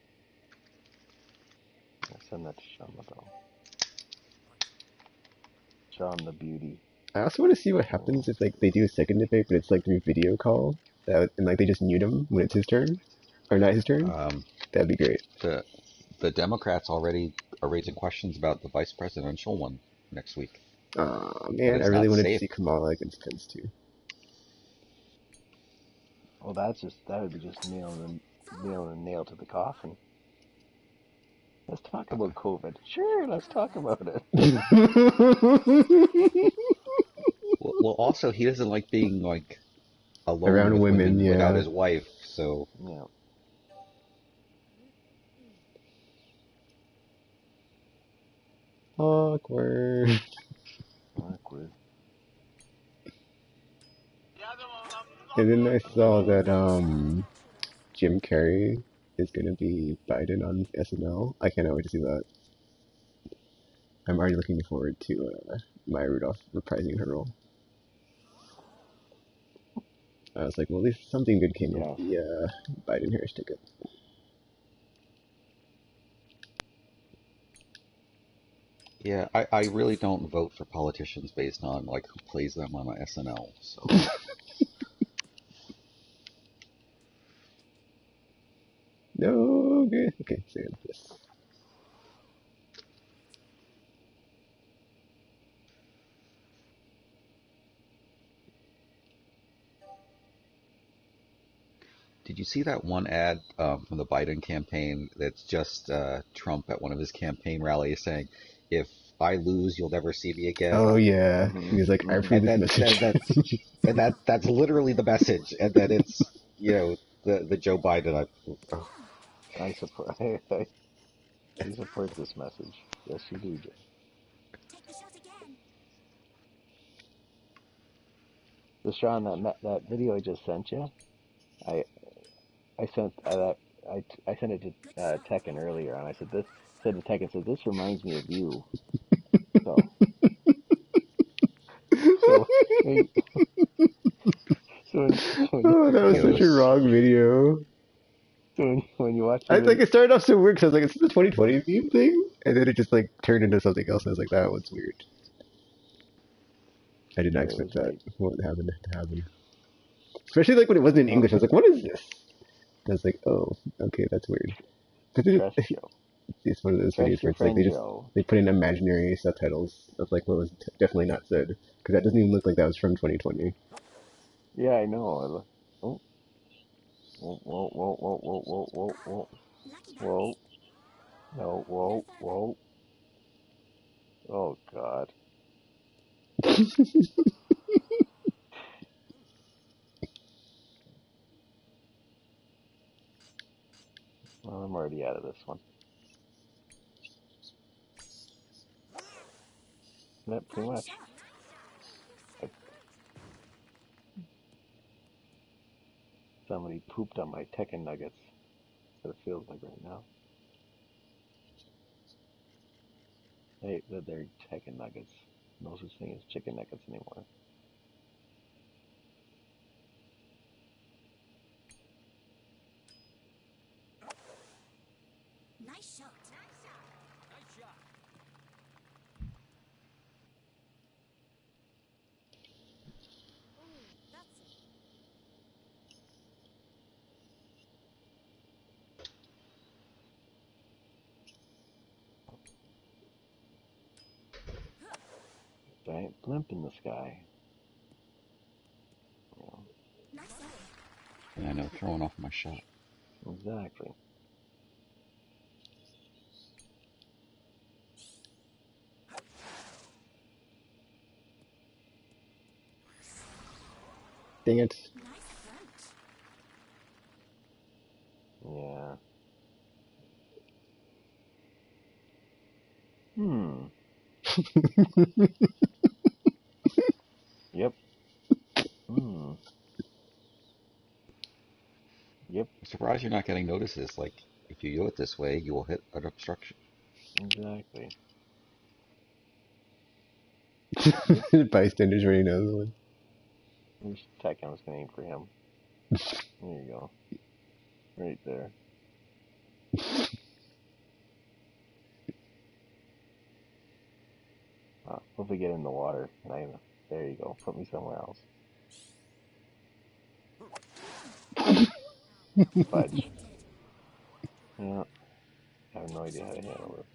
I'll send that to Sean LaBelle. Sean the Beauty. I also want to see what happens Oh. if like they do a second debate, but it's like through video call, and like they just mute him when it's his turn, or not his turn. Um, That'd be great. the Democrats already are raising questions about the vice presidential one next week. Aw, That man, I it's really not wanted to safe. see Kamala against Pence too. Well, that would be just nailing a nail to the coffin. Let's talk about COVID. Sure, let's talk about it. Well, also he doesn't like being like alone Around with women, women without yeah. his wife. So Yeah. Awkward. Awkward. And then I saw that Jim Carrey is gonna be Biden on SNL. I cannot wait to see that. I'm already looking forward to Maya Rudolph reprising her role. I was like, well, at least something good came of Yes. the Biden Harris ticket. Yeah, I really don't vote for politicians based on like who plays them on SNL. So No, okay, okay, Sam, yes. did you see that one ad from the Biden campaign that's just Trump at one of his campaign rallies saying, "If I lose, you'll never see me again." Oh yeah, Mm-hmm. he's like, I Mm-hmm. approve And this then message. that's literally the message. And then it's the Joe Biden. Oh, I support. You support this message. Yes, you do, Jay. Take the shot again. So Sean, that video I just sent you, I I sent that I sent it Good to shot. Tekken earlier, and I said to Tekken, said this reminds me of you. So so when so Oh, that was such a ridiculous. wrong video. when you watch the I like video, it started off so weird because I was like, "Is this the 2020 meme thing?" And then it just like turned into something else. And I was like, "That was weird." I did not it expect was that. right. What happened to happen? Especially like when it wasn't in Oh, English. I was like, "What is this?" And I was like, "Oh, okay, that's weird." But then trust Joe. it's one of those videos Trust where your it's like friend Joe. they put in imaginary subtitles of like what was definitely not said because that doesn't even look like that was from 2020. Yeah, I know. Oh, whoa, whoa, whoa, whoa, whoa, whoa, whoa, whoa, Lucky whoa, bounce. no, No whoa, further. whoa. Oh God. Well, I'm already out of this one. That pretty Fine much. shot. I, somebody pooped on my Tekken nuggets. That's what it feels like right now. They're Tekken nuggets. No such thing as chicken nuggets anymore. Nice shot. Nice shot. Ooh, that's it. Giant blimp in the sky. You Nice Lovely. save. And I know, throwing off my shot. exactly. Dang it! Nice approach. Yeah. Hmm. Yep. Hmm. Yep. I'm surprised you're not getting notices. Like, if you do it this way, you will hit an obstruction. Exactly. Yep. Bystanders already know the one. Who's Tekken? I was gonna aim for him. There you go. Right there. Hopefully get in the water. And there you go. Put me somewhere else. Fudge. Yeah. I have no idea how to handle this.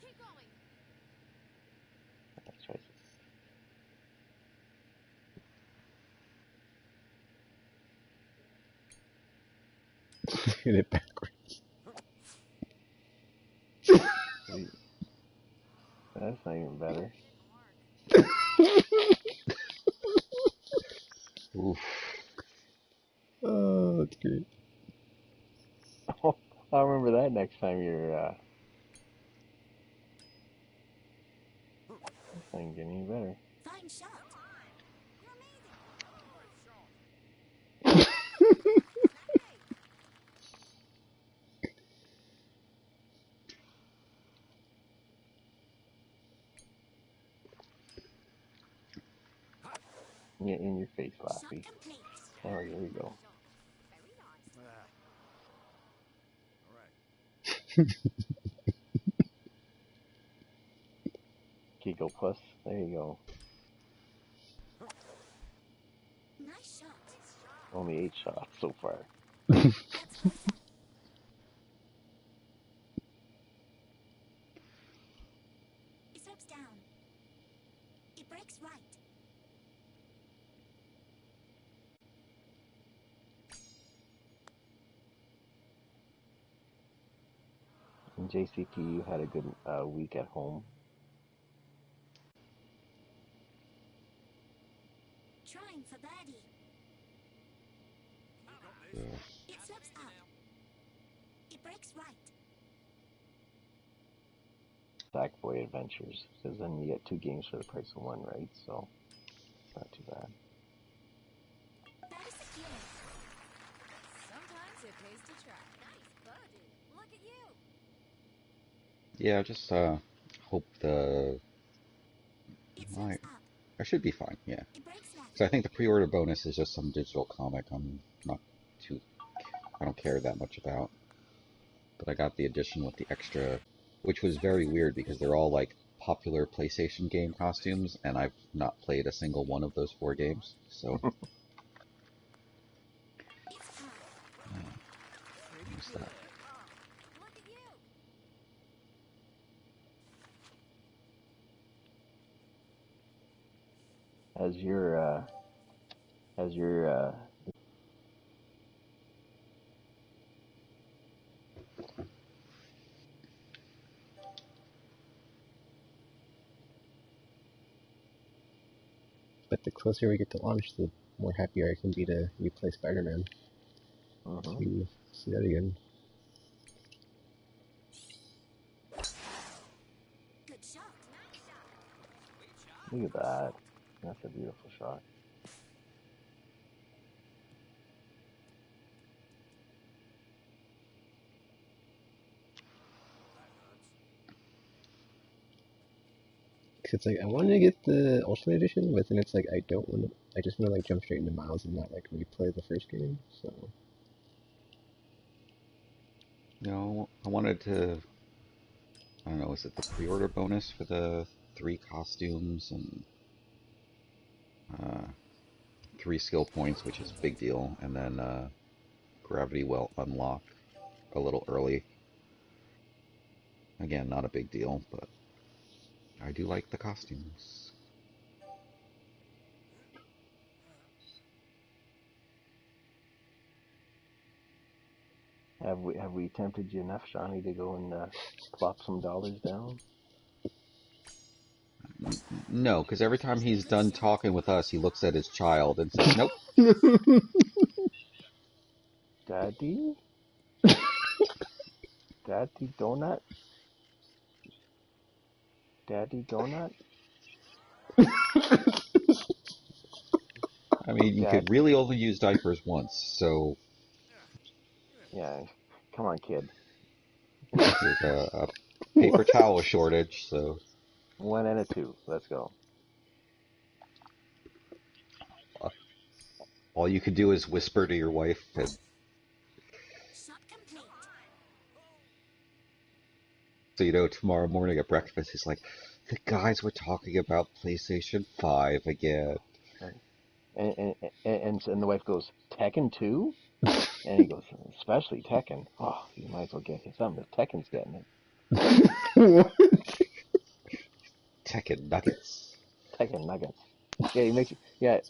Keep going. Let's try. Hit it backwards. That's not even better. Didn't work. Oof. Oh, that's great. Oh, I'll remember that next time you're Ain't getting any better. Fine shot. Yeah, in your face, Shot Laffy. complete. Oh, here we go. Very nice. All right. Kiko Plus. There you go. Nice shot. Only 8 shots so far. That's perfect. It slopes down. It breaks right. And JCT, you had a good week at home. Trying for birdie. Yeah. It slopes up. It breaks right. Sackboy Adventures. Because then you get 2 games for the price of 1, right? So, it's not too bad. Birdie secure. Sometimes it pays to try. Nice birdie. Look at you. Yeah, just hope the It I slopes up. I should be fine. Yeah, It breaks left. because I think the pre-order bonus is just some digital comic. I'm not too. I don't care that much about. But I got the edition with the extra, which was very weird because they're all like popular PlayStation game costumes, and I've not played a single one of those 4 games. So It's par. what's that? Look at you. Has your But the closer we get to launch, the more happier I can be to replay Spider-Man. See that again. Good shot. Look at that. That's a beautiful shot. Cause it's like I wanted to get the Ultimate Edition, but then it's like I don't want to. I just want to like jump straight into Miles and not like replay the first game. So No, I wanted to. I don't know. Is it the pre-order bonus for the 3 costumes and 3 skill points, which is a big deal, and then Gravity Well unlock a little early. Again, not a big deal, but I do like the costumes. Have we tempted you enough, Shawnee, to go and plop some dollars down? No, because every time he's done talking with us, he looks at his child and says, "Nope." Daddy? Daddy Donut? Daddy Donut? I mean, you Dad? could really only use diapers once, so Yeah. Come on, kid. there's a paper towel shortage. So 1 and a 2. Let's go. uh, all you can do is whisper to your wife, and Shot complete. so tomorrow morning at breakfast, he's like, "The guys were talking about PlayStation 5 again." And the wife goes, Tekken 2? And he goes, especially Tekken. Oh, you might as well get something if Tekken's getting it. what? Tekken Nuggets. Tekken Nuggets. Yeah, he makes it. Yeah.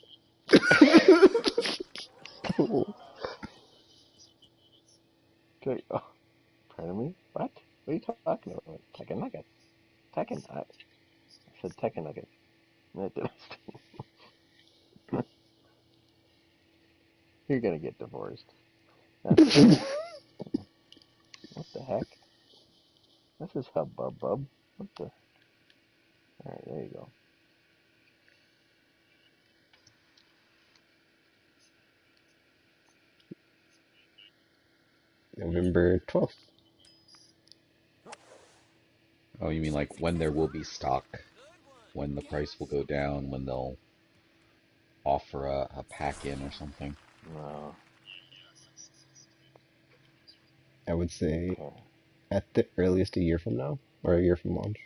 Okay. Oh, pardon me? What? What are you talking about? Tekken Nuggets. Tekken. I said Tekken Nuggets. You're gonna get divorced. That's what the heck? This is Hubbub Bub. What the? Alright, there you go. November 12th. Oh, you mean like when there will be stock, when the price will go down, when they'll offer a pack in or something? No. I would say Okay. at the earliest a year from now, or a year from launch.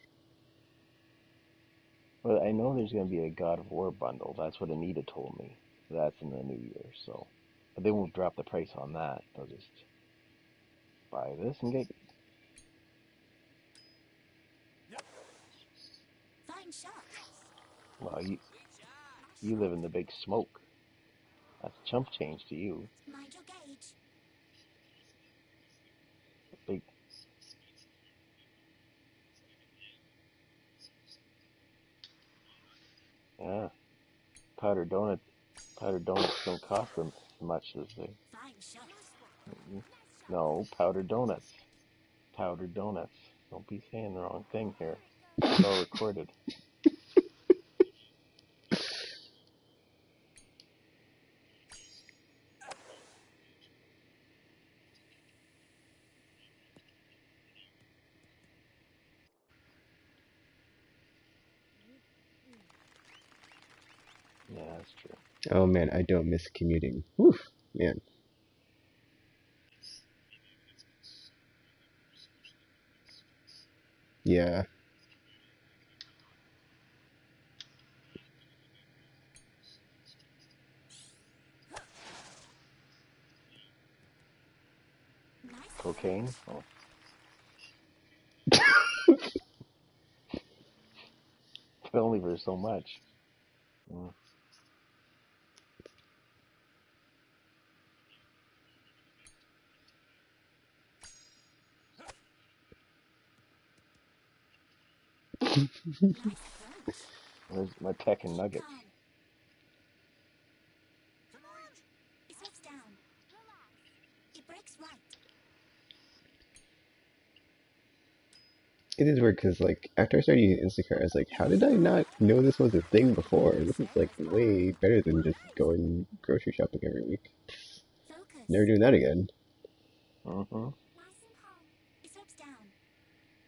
Well, I know there's gonna be a God of War bundle. That's what Anita told me. That's in the new year, so but they won't drop the price on that. They'll just buy this and get. Fine shot. Well, you live in the big smoke. That's chump change to you. Mind your gauge. Big. Yeah. Powdered donuts. Powdered donuts don't cost them as much as they. Fine shot. No, powdered donuts. Powdered donuts. Don't be saying the wrong thing here. It's all recorded. Yeah, that's true. Oh man, I don't miss commuting. Whew, man. Yeah. Nice. Cocaine? Oh, but only for so much. Mm. Nice approach. Where's my Tekken nuggets? Calm. It slopes down. It breaks right. It is weird because, like, after I started using Instacart, I was like, how did I not know this was a thing before? This is, like, way better than just going grocery shopping every week. Focus. Never doing that again. Mm-hmm. Nice and calm. It slopes down.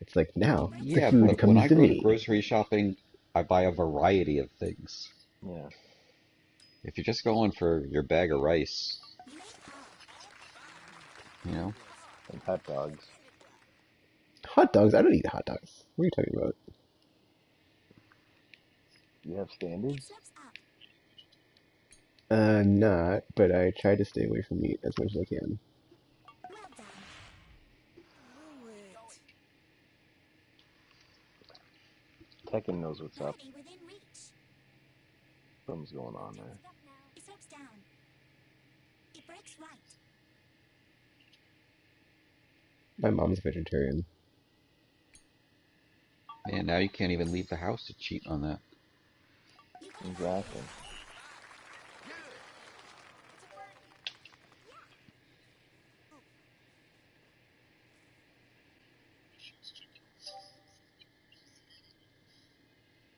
It's like, now, the Yeah, food but when comes I to go to me. grocery shopping, I buy a variety of things. Yeah. If you're just going for your bag of rice, You made par. you know, And hot dogs. Hot dogs? I don't eat hot dogs. What are you talking about? You have It standards? slopes up. I'm not, but I try to stay away from meat as much as I can. Well done. Tekken knows what's up. Birdie within reach. Something's going on there. It slopes down. It breaks right. My mom's vegetarian. man, now you can't even leave the house to cheat on that. You got it. Exactly.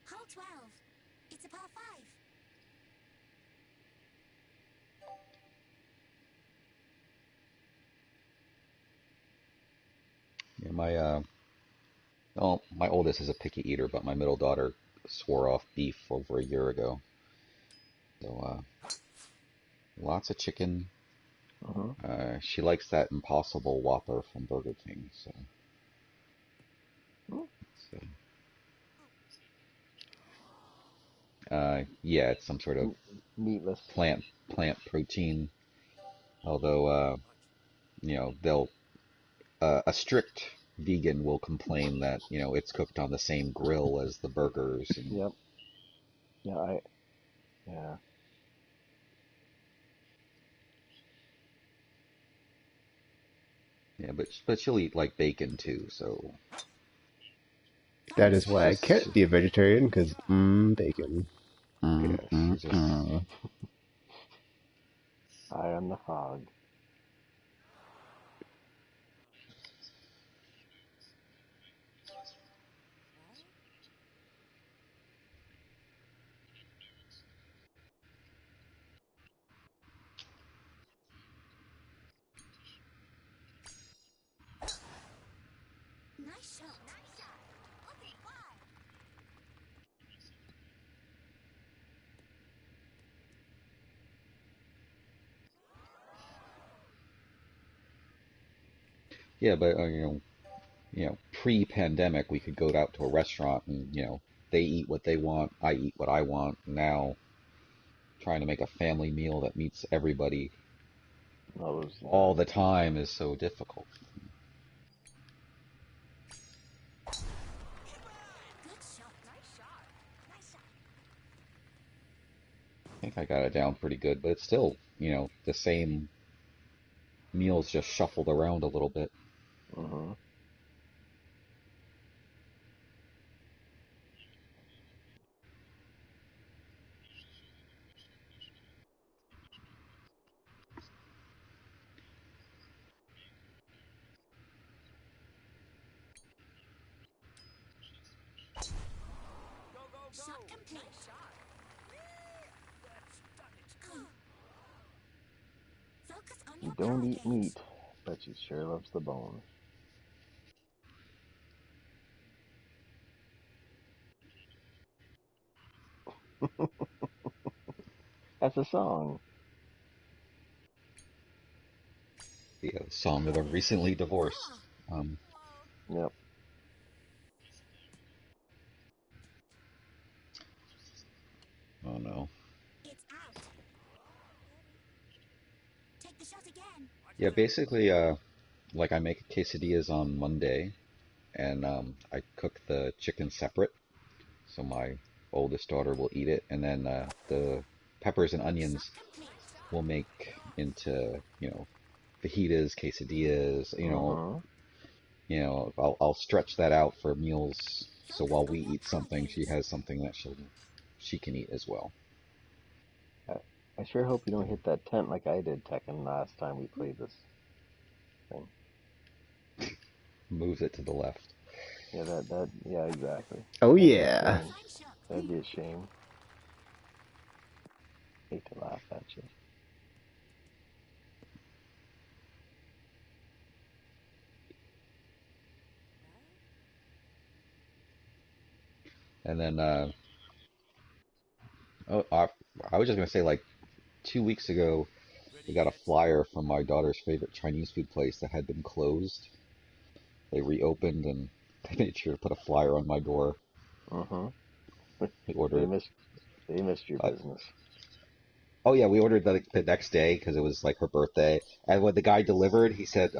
Hole 12. It's a par 5. Yeah, my oldest is a picky eater, but my middle daughter swore off beef over a year ago. So, lots of chicken. Mm-hmm. She likes that Impossible Whopper from Burger King. So yeah, it's some sort of Meatless. plant protein. Although, they'll a strict vegan will complain that it's cooked on the same grill as the burgers, and Yep. Yeah, yeah. yeah, but she'll eat like bacon too. So That Fine is it's why I shot. just can't be a vegetarian, because, bacon. Yeah, she's just Mm. eye on the hog. Yeah, but pre-pandemic, we could go out to a restaurant and they eat what they want, I eat what I want. Now, trying to make a family meal that meets everybody All those, all the time is so difficult. Good shot. Nice shot. Nice shot. I think I got it down pretty good, but it's still, the same meals just shuffled around a little bit. mm-hmm. Go, go, go. Shot complete. Nice shot. That's done it. Focus on You your don't power eat gauge. meat, but you sure loves the bone. That's a song. The song of the recently divorced. Whoa. Yep. Oh no. It's out. Take the shot again. Yeah, basically, like I make quesadillas on Monday, and I cook the chicken separate, so my oldest daughter will eat it, and then the peppers and onions Shot complete. we'll make into, fajitas, quesadillas. Mm-hmm. I'll stretch that out for meals, so Focus while on we your eat power something, she gauge. has something that she can eat as well. I sure hope you don't hit that tent like I did, Tekken, last time we played this thing. Moves it to the left. Yeah, yeah, exactly. Oh That'd be a yeah. shame. Fine shot. That'd be a shame. Hate to laugh at you. And then, oh, I was just gonna say, like 2 weeks ago, we got a flyer from my daughter's favorite Chinese food place that had been closed. They reopened and they made sure to put a flyer on my door. Mm-hmm. We They ordered. missed, they missed your Uh, business. oh yeah, we ordered the next day because it was like her birthday. And when the guy delivered, he said,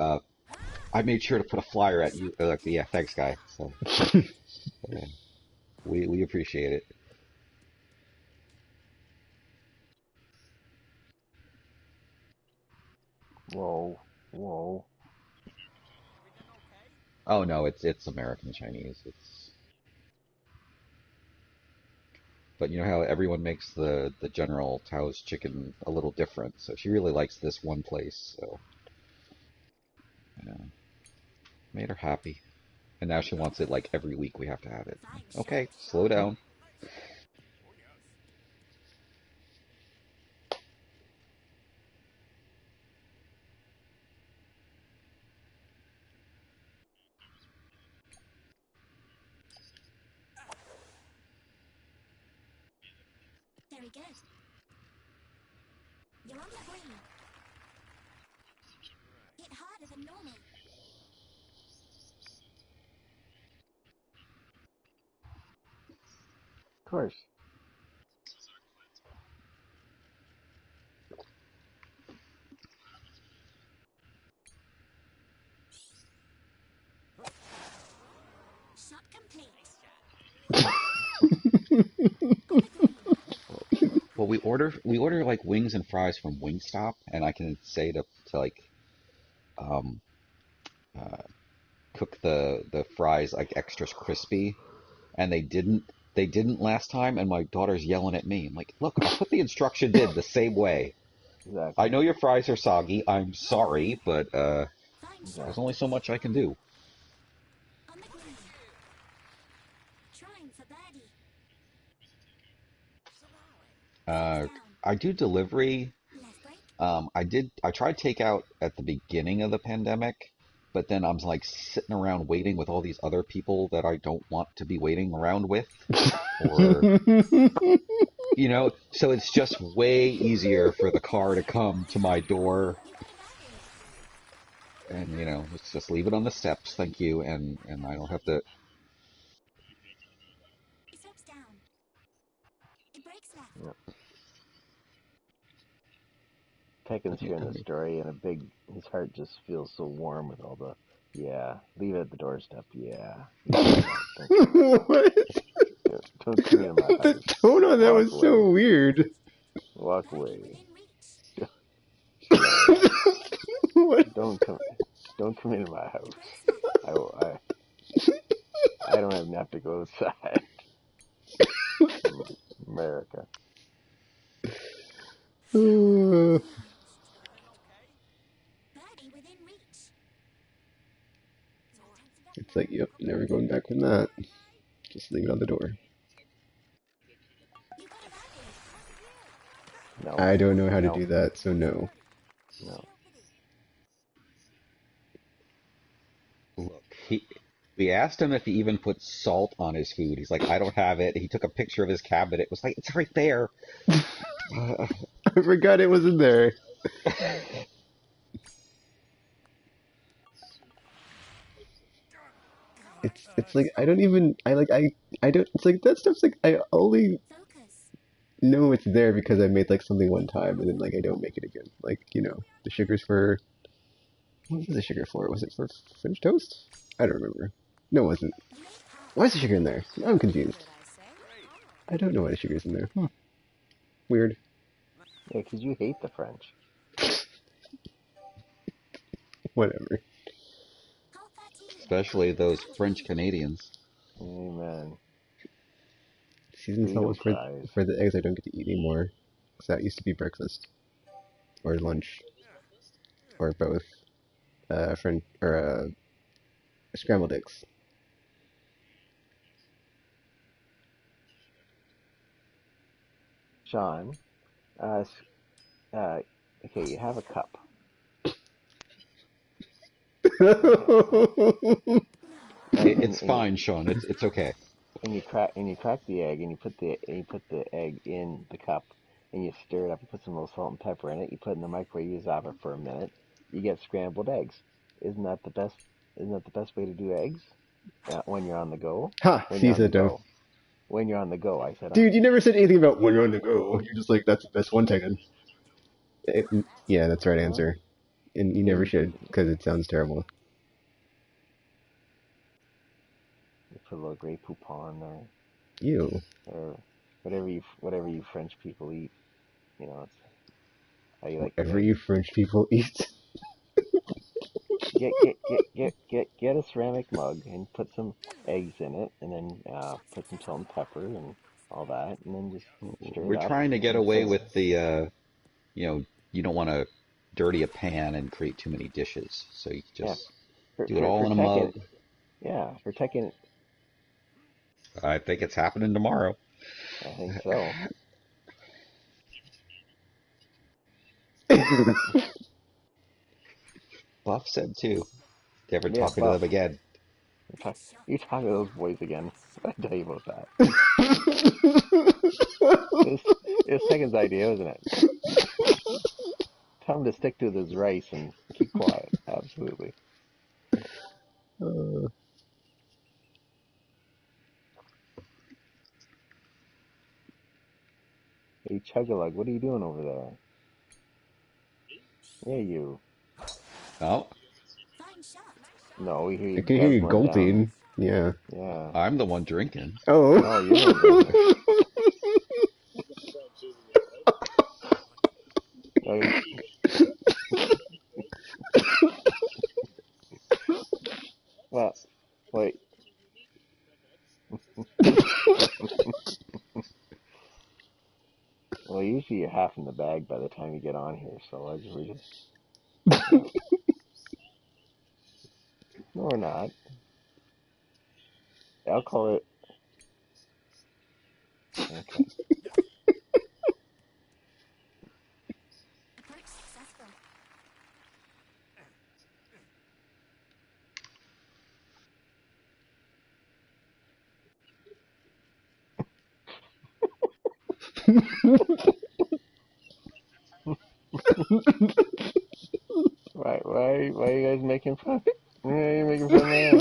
"I made sure to put a flyer at you." Like, yeah, thanks, guy. So uh, we appreciate it. Whoa, whoa. Everything okay? Oh no, it's American Chinese. But you know how everyone makes the General Tao's chicken a little different. So she really likes this one place. So yeah, made her happy. And now she wants it like every week we have to have it. Fine Okay, shot. slow down. Oh, yes. Very good. You're on the green. Hit harder than normal. Of course. Shot complete. Well, we order like wings and fries from Wingstop, and I can say to like um, uh, cook the fries like extra crispy, and they didn't last time, and my daughter's yelling at me. I'm like, look, I put the instruction did the same way. I Exactly. know your fries are soggy. I'm sorry, but Fine shot. there's Exactly. only so much I can do. On the green. Trying for birdie. Uh, Down. I do delivery. Left break. I tried takeout at the beginning of the pandemic, but then I'm like sitting around waiting with all these other people that I don't want to be waiting around with, or so it's just way easier for the car to come to my door, You got a birdie. and let's just leave it on the steps. Thank you, and I don't have to. It slopes down. It breaks left. Yep. Tekken's hearing the story, and his heart just feels so warm with all the, yeah, leave it at the doorstep, yeah. What? Don't come into my The house. tone on that Walk was away. so weird. Walk Only away. within reach. What? Don't come into my house. Breaks left. I don't even have to go outside. America. Uh, Birdie within reach. it's like, yep, never going back from that. Just leave it on the door. You got a birdie. No. I don't know how to No. do that, so no. No. Look, we asked him if he even put salt on his food. He's like, I don't have it. He took a picture of his cabinet. It was like, it's right there. I forgot it was in there. It's like I don't even I don't it's like that stuff's like I only Focus. know it's there because I made like something one time and then like I don't make it again. Like, the sugar's for what was the sugar for? Was it for French toast? I don't remember. No, it wasn't. You made power. Why is the sugar in there? Now I'm confused. Did I say? I don't know why the sugar's in there. Weird. Yeah, because you hate the French. Whatever. Hole 13. Especially those French Canadians. Amen. Season salt was fries. for the eggs I don't get to eat anymore. Because that used to be breakfast. Or lunch. Or both. Scrambled eggs. Sean, okay, you have a cup. It's fine, Sean. It's okay. And you crack the egg, and you put the egg in the cup, and you stir it up. You put some little salt and pepper in it. You put it in the microwave. You zap it for a minute. You get scrambled eggs. Isn't that the best? Isn't that the best way to do eggs? When you're on the go. Ha! When you're on the Caesar, go. When you're on the go, I said. Dude, you never said anything about when you're on the go. You're just like, that's the best one taken. Yeah, that's the right answer. And you never should, because it sounds terrible. You put a little Grey Poupon Ew. or whatever you French people eat. It's how you like. Whatever you French people eat. Get a ceramic mug and put some eggs in it, and then put some salt and pepper and all that, and then just stir it We're up. trying to get away with the, you don't want to dirty a pan and create too many dishes. So you just do it all in a mug. Yeah, for Tekken. I think it's happening tomorrow. I think so. Buff said too. Never Yeah, talking Buff. to them again. You talk to those boys again. I tell you about that. It's Tekken's idea, isn't it? Tell him to stick to his rice and keep quiet. Absolutely. Hey, Chug-a-Lug, what are you doing over there? Yeah, you. Oh, Fine shot. No, we hear you. I can hear you guzzling gulping. Yeah. down. Yeah. I'm the one drinking. Oh. No, you're not gulping. No, well, wait. Well, usually you're half in the bag by the time you get on here, so we're just. No, we're not. I'll call it. Okay. Approach successful. Why Why are you guys making fun? Why are you making fun of man?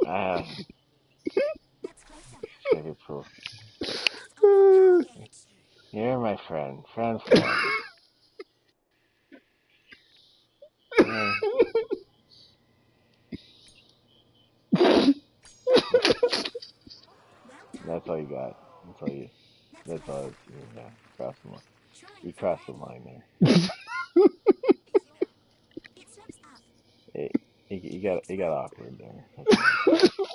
Ah, That's closer. Chevy Pro. Target. You're my friend. Friend. Yeah, Well done. that's all you got. That's all you. That's That's closer. all. Yeah, cross the line. Trying You for crossed the them. line there. It slopes up. It got awkward there. That's all.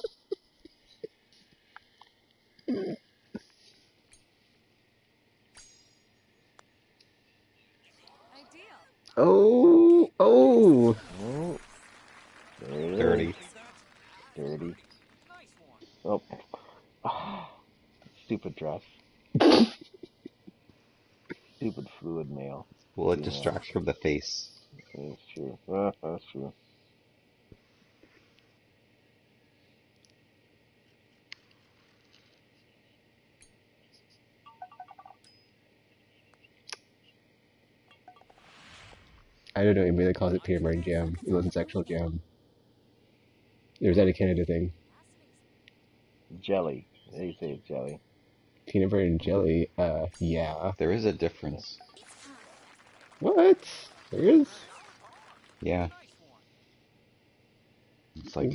Ideal. Oh, oh. Oh, there it is. Dirty. Dirty. Nice one. Oh, stupid dress. Stupid fluid mail. Well, it Female. distracts from the face. It's true. That's true. I don't know anybody that calls it peanut butter and jam. It wasn't actual jam. It was that a Canada thing. Jelly. They say it's jelly. Peanut butter and jelly. Yeah. There is a difference. It's time. What? There is? Yeah, Nice one. it's like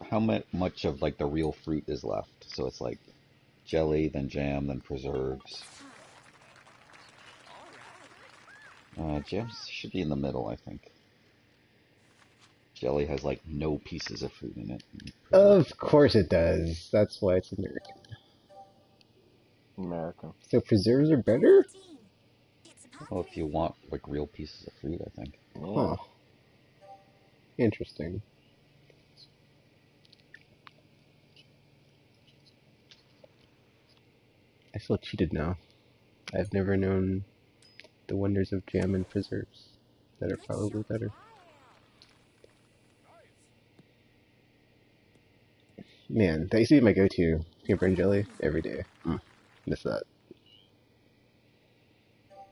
how much of like the real fruit is left. So it's like jelly, then jam, then preserves. It's time. Jam should be in the middle, I think. Jelly has like no pieces of fruit in it. Of course it does. That's why it's American. American. So preserves are better? 14. It's a Well, if you want like real pieces of fruit, I think. Yeah. Huh. Interesting. I feel cheated now. I've never known the wonders of jam and preserves that are probably better. Man, that used to be my go-to. Peanut butter and jelly every day. Miss that.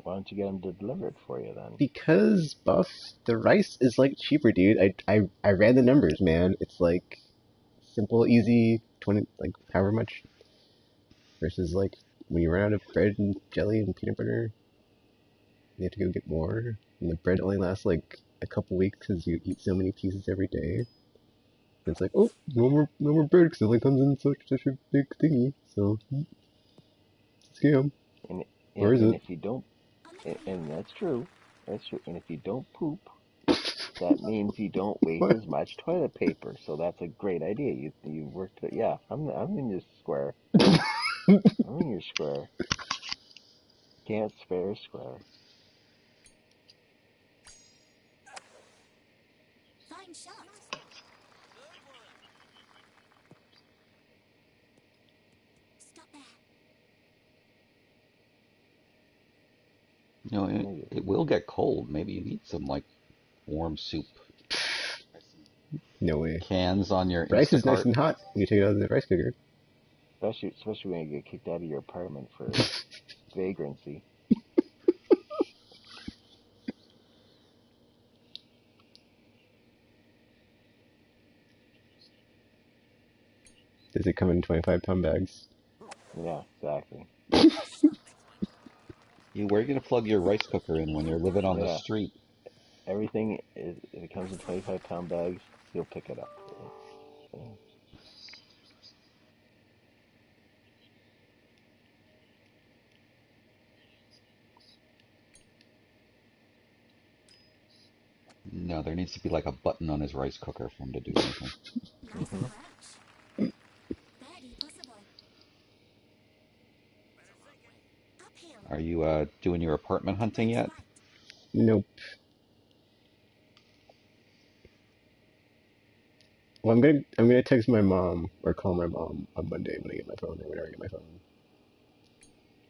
Why don't you get them to deliver it for you then? Because, Buff, the rice is like cheaper, dude. I ran the numbers, man. It's like simple, easy, 20, like however much. Versus like when you run out of bread and jelly and peanut butter, you have to go get more. And the bread only lasts like a couple weeks because you eat so many pieces every day. And it's like, oh, no more bread because it only comes in such a big thingy. So, it's a scam. And, Or is and it? if you don't, on the way. and that's true. That's true. And if you don't poop, that means you don't waste What? as much toilet paper. So that's a great idea. You worked it. Yeah, I'm in your square. I'm in your square. Can't spare a square. Fine shot. Stop there. You know, Maybe. it will get cold. Maybe you need some like warm soup. No way. Cans on your Rice is nice Instacart. and hot when you take it out of the rice cooker. Especially when you get kicked out of your apartment for vagrancy. Does it come in 25-pound bags? Yeah, exactly. Where are you gonna plug your rice cooker in when you're living on the Yeah. street? Everything is, if it comes in 25-pound bags, you'll pick it up. Yeah. No, there needs to be like a button on his rice cooker for him to do something. Nice Mhm. approach. Barely possible. Uphill. Are you doing your apartment hunting yet? Nope. Well, I'm gonna text my mom or call my mom on Monday when I get my phone or whenever I get my phone.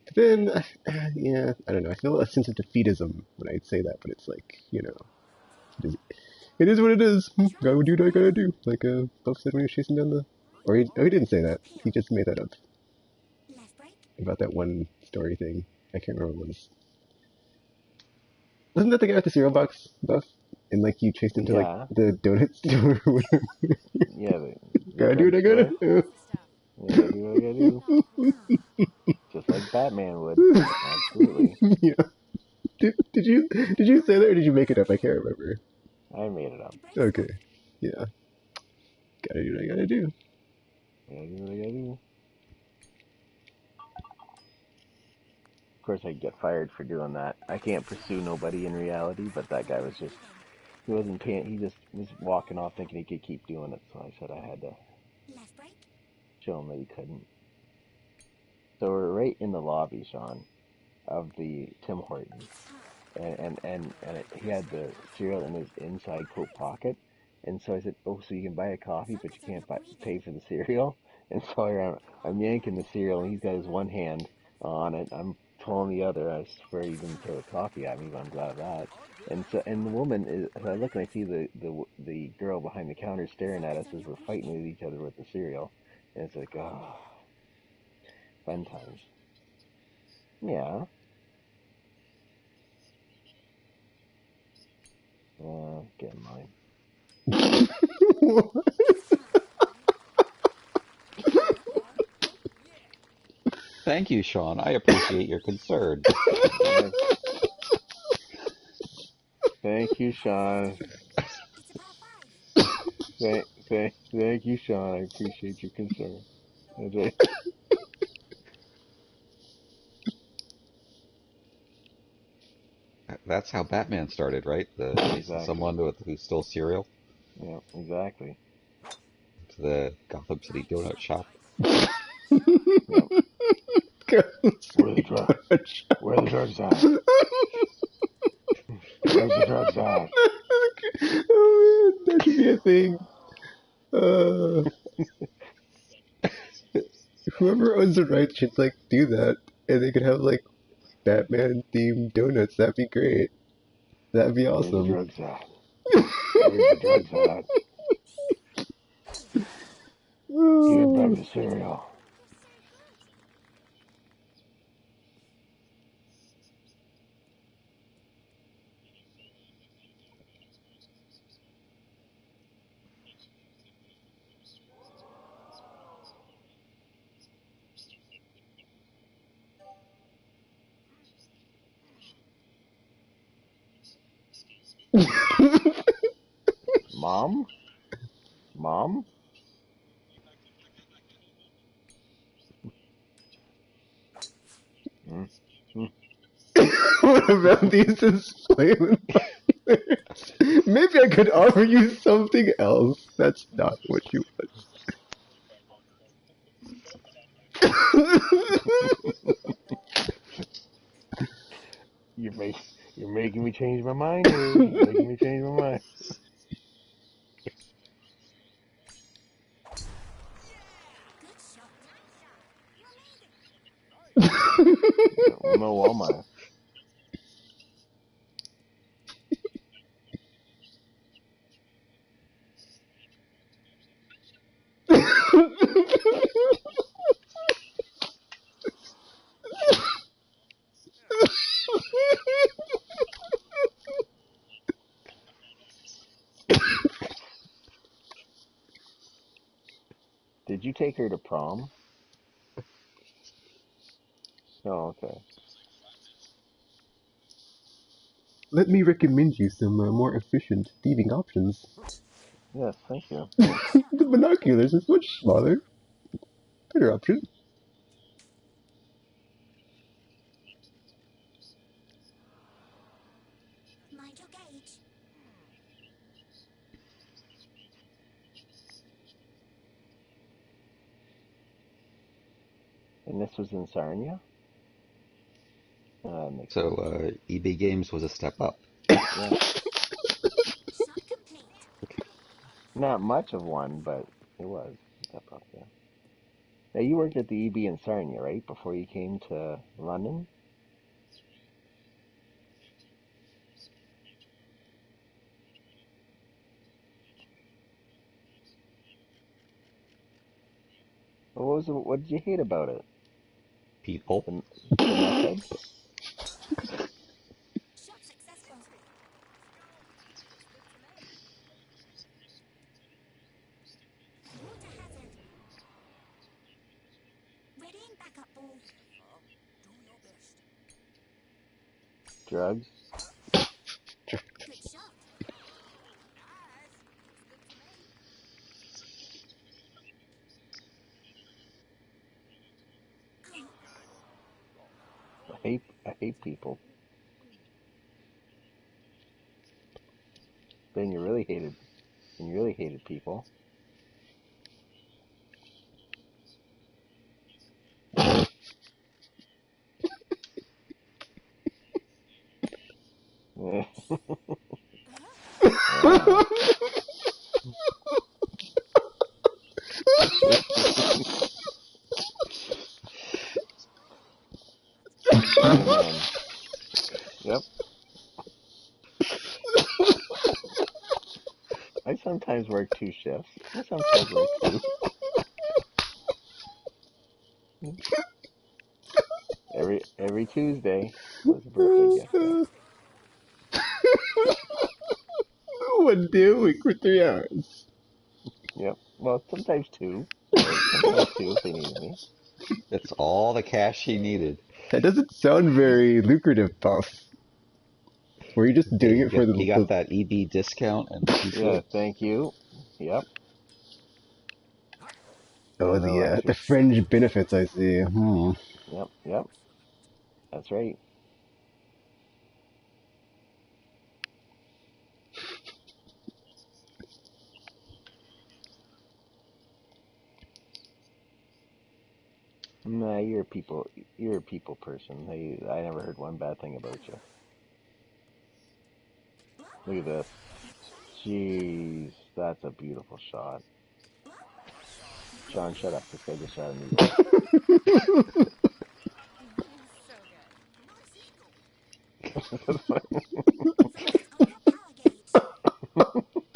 But then, yeah, I don't know. I feel a sense of defeatism when I say that, but it's like, it is what it is. Gotta do what I gotta do. Like Buff said when he was chasing down the. He didn't say that. He just made that up Left break. about that one story thing. I can't remember what it was. Wasn't that the guy with the cereal box buff? And like you chased him to like Yeah, the donut store or whatever. yeah, the Gotta do what I gotta drugstore. do. Yeah, gotta do what I gotta do. Just like Batman would. Absolutely. Yeah. Did you say that or did you make it up? I can't remember. I made it up. It breaks Okay. now. Yeah. Gotta do what I gotta do. Gotta do what I gotta do. Of course, I'd get fired for doing that. I can't pursue nobody in reality, but that guy was just, he wasn't paying, he just was walking off thinking he could keep doing it, so I said I had to Left break. show him that he couldn't. So we're right in the lobby, Sean, of the Tim Hortons, and he had the cereal in his inside coat pocket, and so I said, "Oh, so you can buy a coffee, but you can't pay for the cereal?" And so I'm yanking the cereal, and he's got his one hand on it. I'm pulling the other. I swear he didn't throw the coffee at me, but I'm glad of that. And the woman is. So I look and I see the girl behind the counter staring at us as we're fighting with each other with the cereal, and it's like, oh, fun times. Yeah. Get mine. Thank you, Sean. I appreciate your concern. Yeah. Thank you, Sean. It's a par five. Thank you, Sean. I appreciate your concern. That's right. That's how Batman started, right? The chasing Exactly. someone who stole cereal Yeah, exactly. to the Gotham City Right donut side shop. price. Yep. Where are the drugs? Gosh. Where are the drugs at? Where's the drugs at? Oh, man, that should be a thing. Uh, whoever owns the rights should like do that, and they could have like Batman themed donuts. That'd be great. That'd be Where are the awesome. drugs at? Where's the drugs at? Give back Oh. the cereal. Mom? Mom? Mm. Mm. What about these displacement partners? Maybe I could offer you something else. That's not what you want. You're making you're making me change my mind here. You're making me change my mind. Good shot. Well, no, Walmart. Did you take her to prom? Oh, okay. Let me recommend you some more efficient thieving options. Yes, thank you. Good shot. The binoculars is much smaller. Better option. Mind your gauge. And this was in Sarnia? Makes So sense. EB Games was a step up. Yeah. Shot complete. Not much of one, but it was. Step up, yeah. Now, you worked at the EB in Sarnia, right? Before you came to London? What did you hate about it? People. The, the method? Shot successful. backup ball. Do your best. Drugs. Good shot. Nice. Looks good to me. I hate people. Then you really hated people. Yeah. Wow. Amen. Yep. I sometimes work 2 shifts. I sometimes work two. Every Tuesday was a birthday gift. Yeah. One day a week for 3 hours. Yep. Well, sometimes two. Right? Sometimes two if they needed me. It's all the cash she needed. That doesn't sound very lucrative, Puff. Were you just Hey, doing it for he the... got that EB discount and he's Yeah. good. Thank you. Yep. Oh, No the extra. fringe benefits, I see. Hmm. Yep. Yep. That's right. Nah, you're a people. You're a people person. I never heard one bad thing about you. Look at this. Jeez, that's a beautiful shot. Sean, shut up. This guy just shot an eagle. So good. Nice eagle. Focus on your power gauge.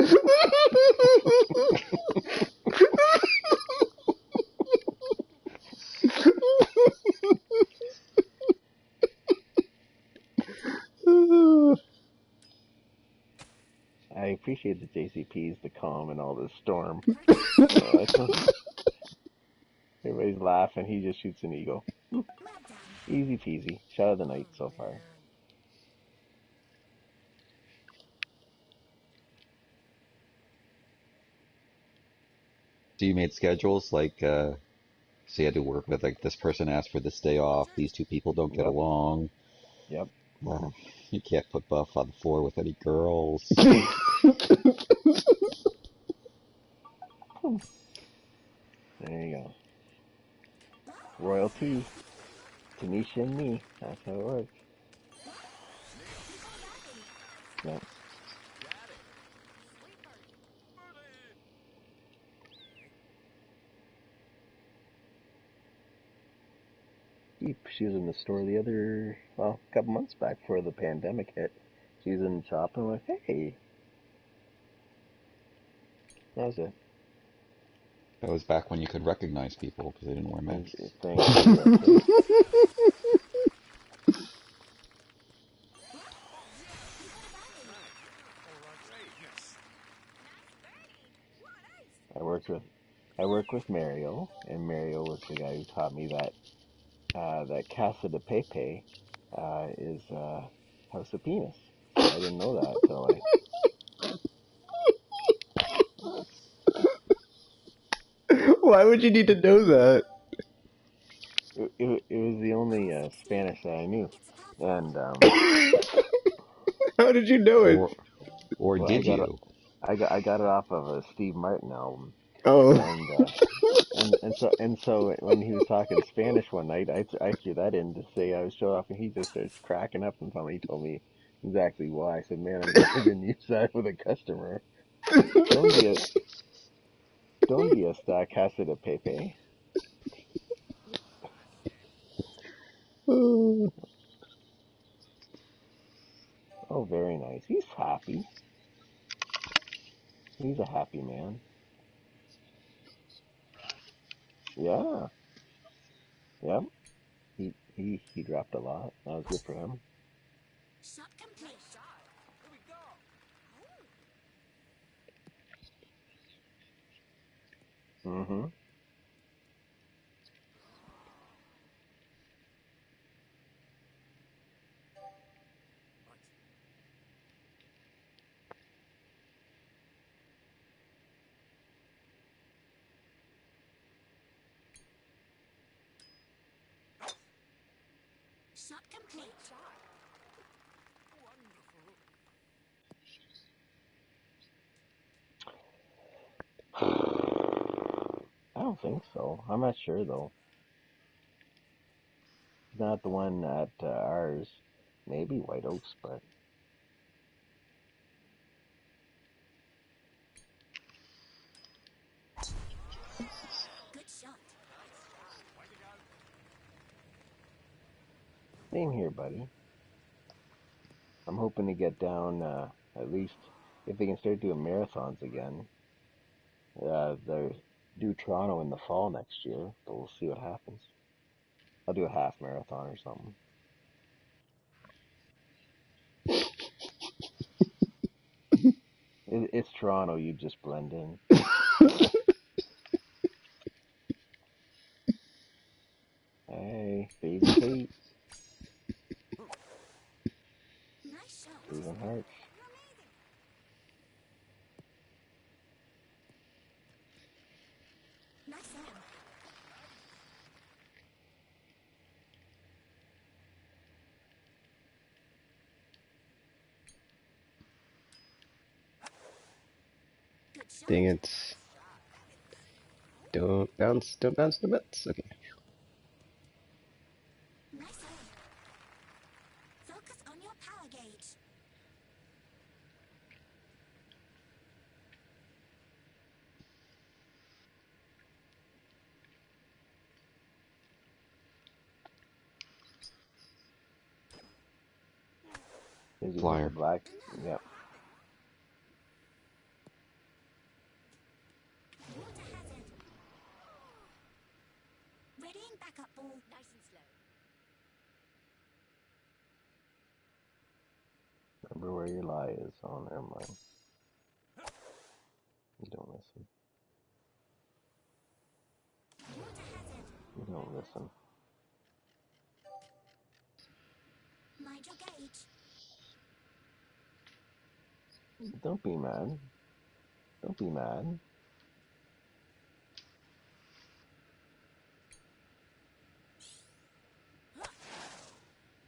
I appreciate the JCPs, the calm, and all this storm. Everybody's laughing. He just shoots an eagle. Well done. Easy peasy. Shot of the night so far. Man. So you made schedules like, so you had to work with like this person asked for this day off. These two people don't get Yep. along. Yep. You can't put Buff on the floor with any girls. There you go. Royalties. Tanisha and me. That's how it works. Yep. Got it. Sweet birdie. Birdie. She was in the store a couple months back before the pandemic hit. She was in the shop and went, hey. That was it. That was back when you could recognize people because they didn't wear And masks. thank you. That's right. All right. Yes. Nice birdie. What an ace. I worked with Mario, and Mario was the guy who taught me that that Casa de Pepe is House of Penis. I didn't know that until Why would you need to know that? it was the only Spanish that I knew, and How did you know it? Or or well, did you? I got it off of a Steve Martin album, Oh. and so when he was talking Spanish one night, I threw that in to say I was showing off, and he just starts cracking up and finally told me exactly why. I said, "Man, I'm never gonna use that with a customer. Don't be a star casa de Pepe." Oh, very nice. He's happy. He's a happy man. Yeah. Yep. He dropped a lot. That was good for him. Shot complete. Nice shot. Here we go. Mm-hmm. complete. I don't think so. I'm not sure though. Not the one at ours. Maybe White Oaks, but Good shot. same here, buddy. I'm hoping to get down at least if they can start doing marathons again. They're do Toronto in the fall next year, but we'll see what happens. I'll do a half marathon or something. It's Toronto, you just blend in. Hey, baby Kate, Nice shot. Stephen Hart. Nice on. Good shot. Dang it. Don't bounce the bets. Okay. Nice on. Focus on your power gauge. Is it Flyer. just a black? Yep. Water hazard. Readying backup ball. Nice and slow. Remember where your lie is. Oh, never mind. You don't listen. Water hazard. You don't listen. Mind your gauge. Don't be mad. Don't be mad.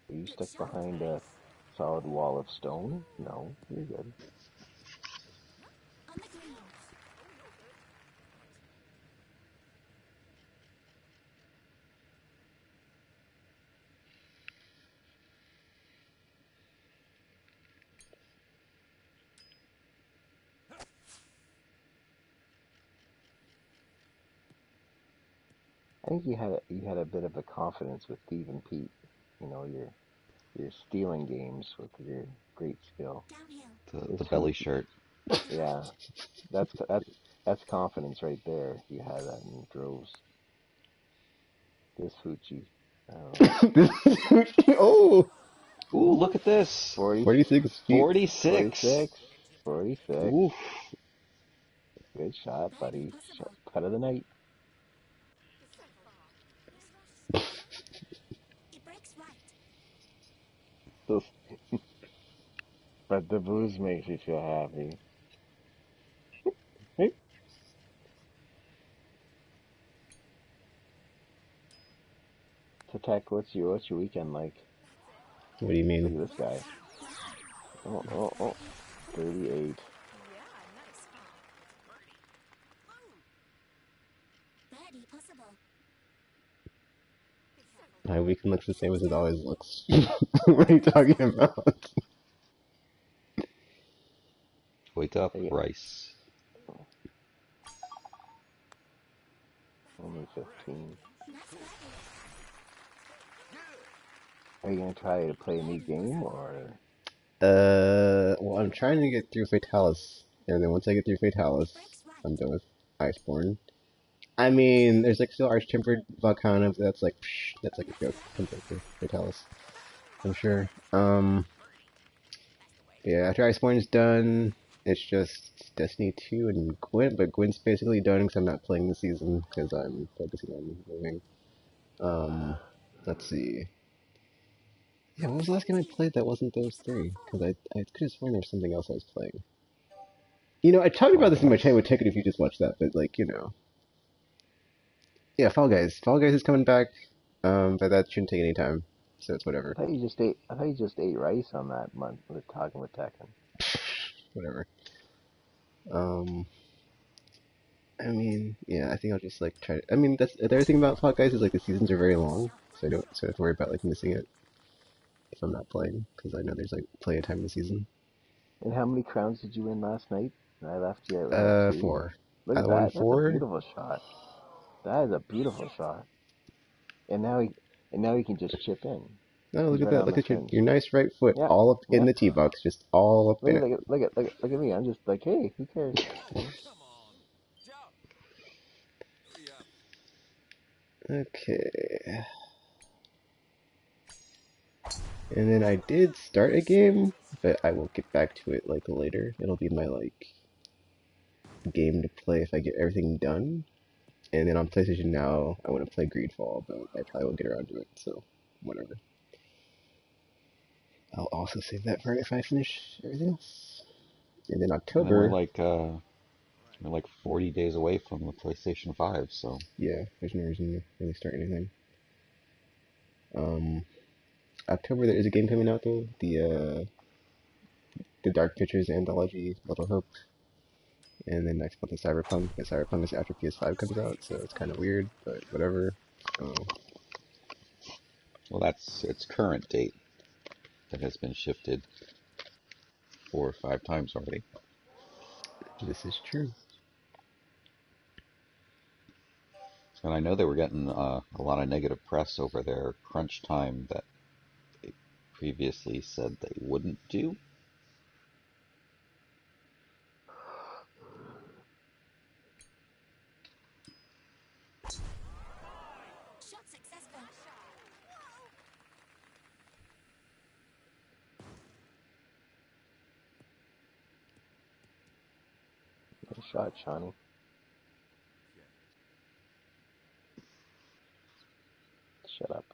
Are you stuck behind a solid wall of stone? No, you're good. On the green. I think you had a bit of a confidence with Steve and Pete. You know, you're stealing games with your great skill. Downhill. The belly shirt. Yeah, that's confidence right there. You had that in droves. This Fucci. I don't know. Oh! Ooh, look at this. 46 feet. 46. 46. 46. Oof. Good shot, Birdie buddy. possible. Cut of the night. It breaks right. Those- But the booze makes you feel happy. So Tech, what's your weekend like? What do you Look mean? at this guy. Oh. 38. Birdie possible. My weekend looks the same as it always looks. What are you talking about? Wake up, Hey, Rice. only 15. Nice birdie. Are you gonna try to play a new game or? Well, I'm trying to get through Fatalis, and then once I get through Fatalis, Breaks right. I'm done with Iceborne. I mean, there's like still Arch-Tempered Volcana, but that's like, psh, that's like a joke compared to Fatalis, I'm sure. Yeah, after Iceborne's done, it's just Destiny 2 and Gwent, but Gwent's basically done because I'm not playing the season, because I'm focusing on moving. Let's see. Yeah, what was the last game I played that wasn't those three? Because I could have sworn there was something else I was playing. You know, I talked about this in my chat with Ticket if you just watched that, but like, you know. Yeah, Fall Guys. Fall Guys is coming back, but that shouldn't take any time. so it's whatever. I thought you just ate rice on that month with talking with Tekken. Whatever. Um, I mean, yeah, I think I'll just like try. I mean, that's the other thing about Fall Guys is like the seasons are very long, so I don't have to worry about like missing it if I'm not playing because I know there's like plenty of time in the season. And how many crowns did you win last night? I left you at round 2. 4. Look I at won that. That's a 4. beautiful shot. That is a beautiful shot. And now he can just chip in. Oh, He's look at right that! on Look the at your fringe. nice right foot, Yeah, all up in yeah. the tee box, just all up in it. Look at me. I'm just like, hey, who cares? Come on. Jump. Hurry up. Okay. And then I did start a game, but I will get back to it like later. It'll be my like game to play if I get everything done. And then on PlayStation Now, I want to play Greedfall, but I probably won't get around to it, so whatever. I'll also save that for if I finish everything else. And then And then October, we're like 40 days away from the PlayStation 5, so yeah, there's no reason to really start anything. Um, October there is a game coming out though, the Dark Pictures anthology, Little Hope. And then next month is Cyberpunk, but Cyberpunk is after PS5 comes out, so it's kind of weird, but whatever. Oh, well, that's its current date that has been shifted 4 or 5 times already. this is true. And I know they were getting a lot of negative press over their crunch time that they previously said they wouldn't do. Shot successful. Nice shot, Shawnee. Shut up.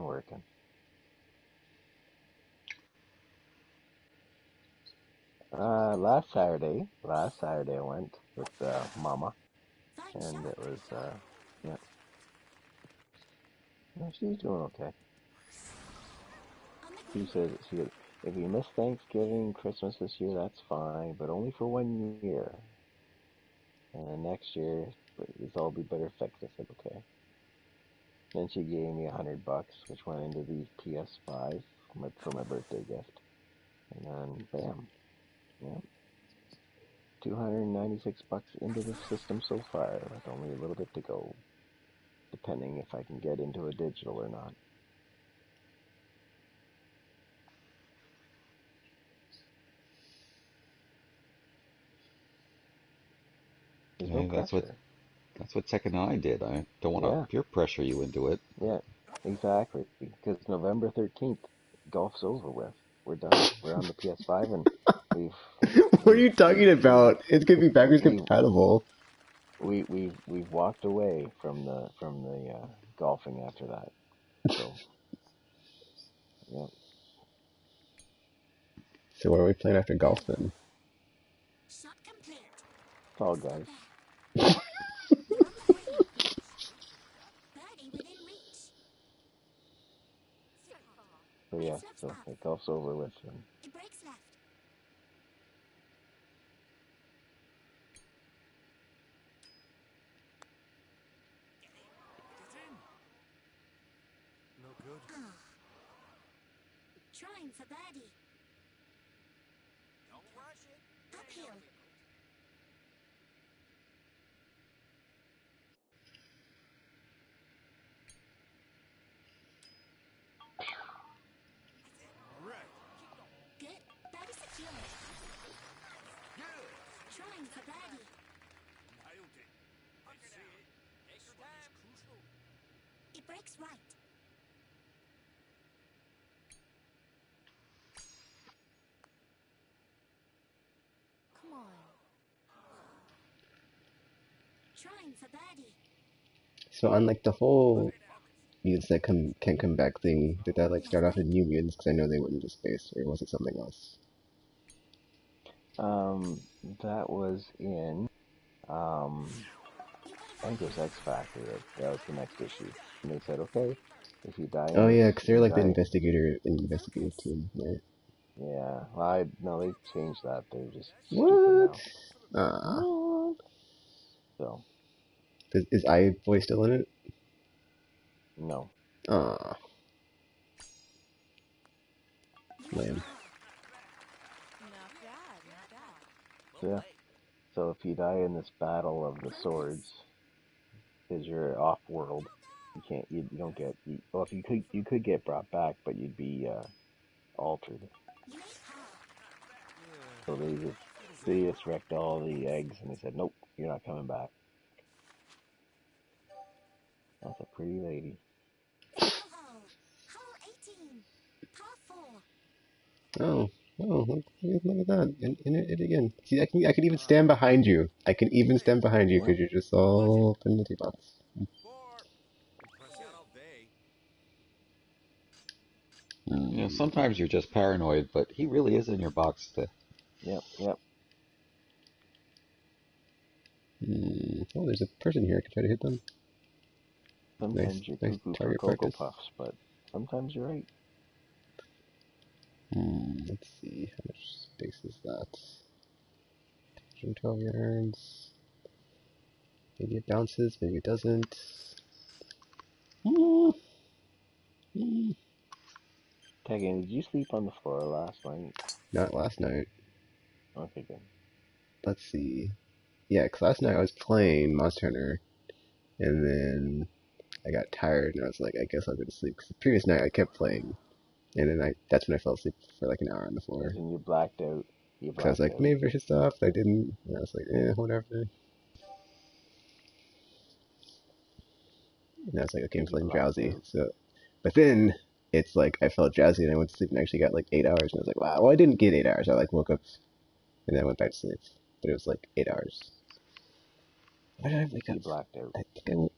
Working. Last Saturday I went with Mama, Fine and shot. it was yeah, no, she's doing okay. On the She green. said if you miss Thanksgiving, Christmas this year, that's fine, but only for 1 year. And then next year, it's all be better fixed. I said okay. Then she gave me $100, which went into the PS5 for my birthday gift. And then bam, yeah, $296 into the system so far, with only a little bit to go, depending if I can get into a digital or not. There's no Hey, pressure. that's what Tech and I did. I don't want to Yeah, peer pressure you into it. yeah, exactly. Because November 13th, golf's over with. We're done. We're on the PS5, and we've What are we've you talking we've about? It's gonna be backwards we've compatible. we've walked away from the golfing after that. So yeah, So what are we playing after golf then? Shot complete. Fall Not Guys. bad. You're on the green. Birdie within reach. So It yeah, slopes so up. the golf's over with. And It breaks left. Get in. No good. Ah. Trying for birdie. Don't rush it. Uphill. All right. Keep going. Good. Birdie secure. Good. Trying for birdie. Nailed it. I see it. Extra time. Crucial. It breaks right. Come on. Trying for birdie. So on like the whole mutants that can't come back thing, did that like start off as new mutants? Because I know they went into space, or was it something else? that was in um I think it was X Factor that was the next issue. And they said, okay, if you die in Oh this, yeah, because they're you like the die. investigative team, right? Yeah, well, no, they changed that. They're just stupid What? now. Ah, What? So, is I Boy still in it? no. Ah, lame. Not bad, not bad. So, yeah. So if you die in this battle of the swords, because you're off world, you don't get, well, if you could get brought back, but you'd be altered. You need help. So they just wrecked all the eggs, and they said, nope, you're not coming back. That's a pretty lady. Ho-ho. Hole 18. Par 4. Oh, look at that. In it again. See, I can even stand behind you. I can even stand behind you What? because you're just all up in the tee box. Four. Impressione day. You know, sometimes you're just paranoid, but he really is in your box to Yep. Oh, there's a person here. I can try to hit them. Sometimes you're Nice cuckoo for target Cocoa practice. Puffs, but sometimes you're right. Let's see. How much space is that? 112 yards. Maybe it bounces, maybe it doesn't. Hmm. Tegan, did you sleep on the floor last night? Not last night. Okay, good. Let's see. Yeah, 'cause last night I was playing Monster Hunter, and then I got tired, and I was like, I guess I'll go to sleep. 'Cause the previous night I kept playing, and then that's when I fell asleep for like an hour on the floor. And you blacked out. You Because I was blacked like, out. maybe I should stop. I didn't. And I was like, whatever. And I was like, okay, I'm You feeling blacked drowsy. out. So, but then it's like I felt drowsy, and I went to sleep and actually got like 8 hours. And I was like, wow. Well, I didn't get 8 hours. I like woke up and then I went back to sleep, but it was like 8 hours. Why did I wake up? You blacked out. I think I went.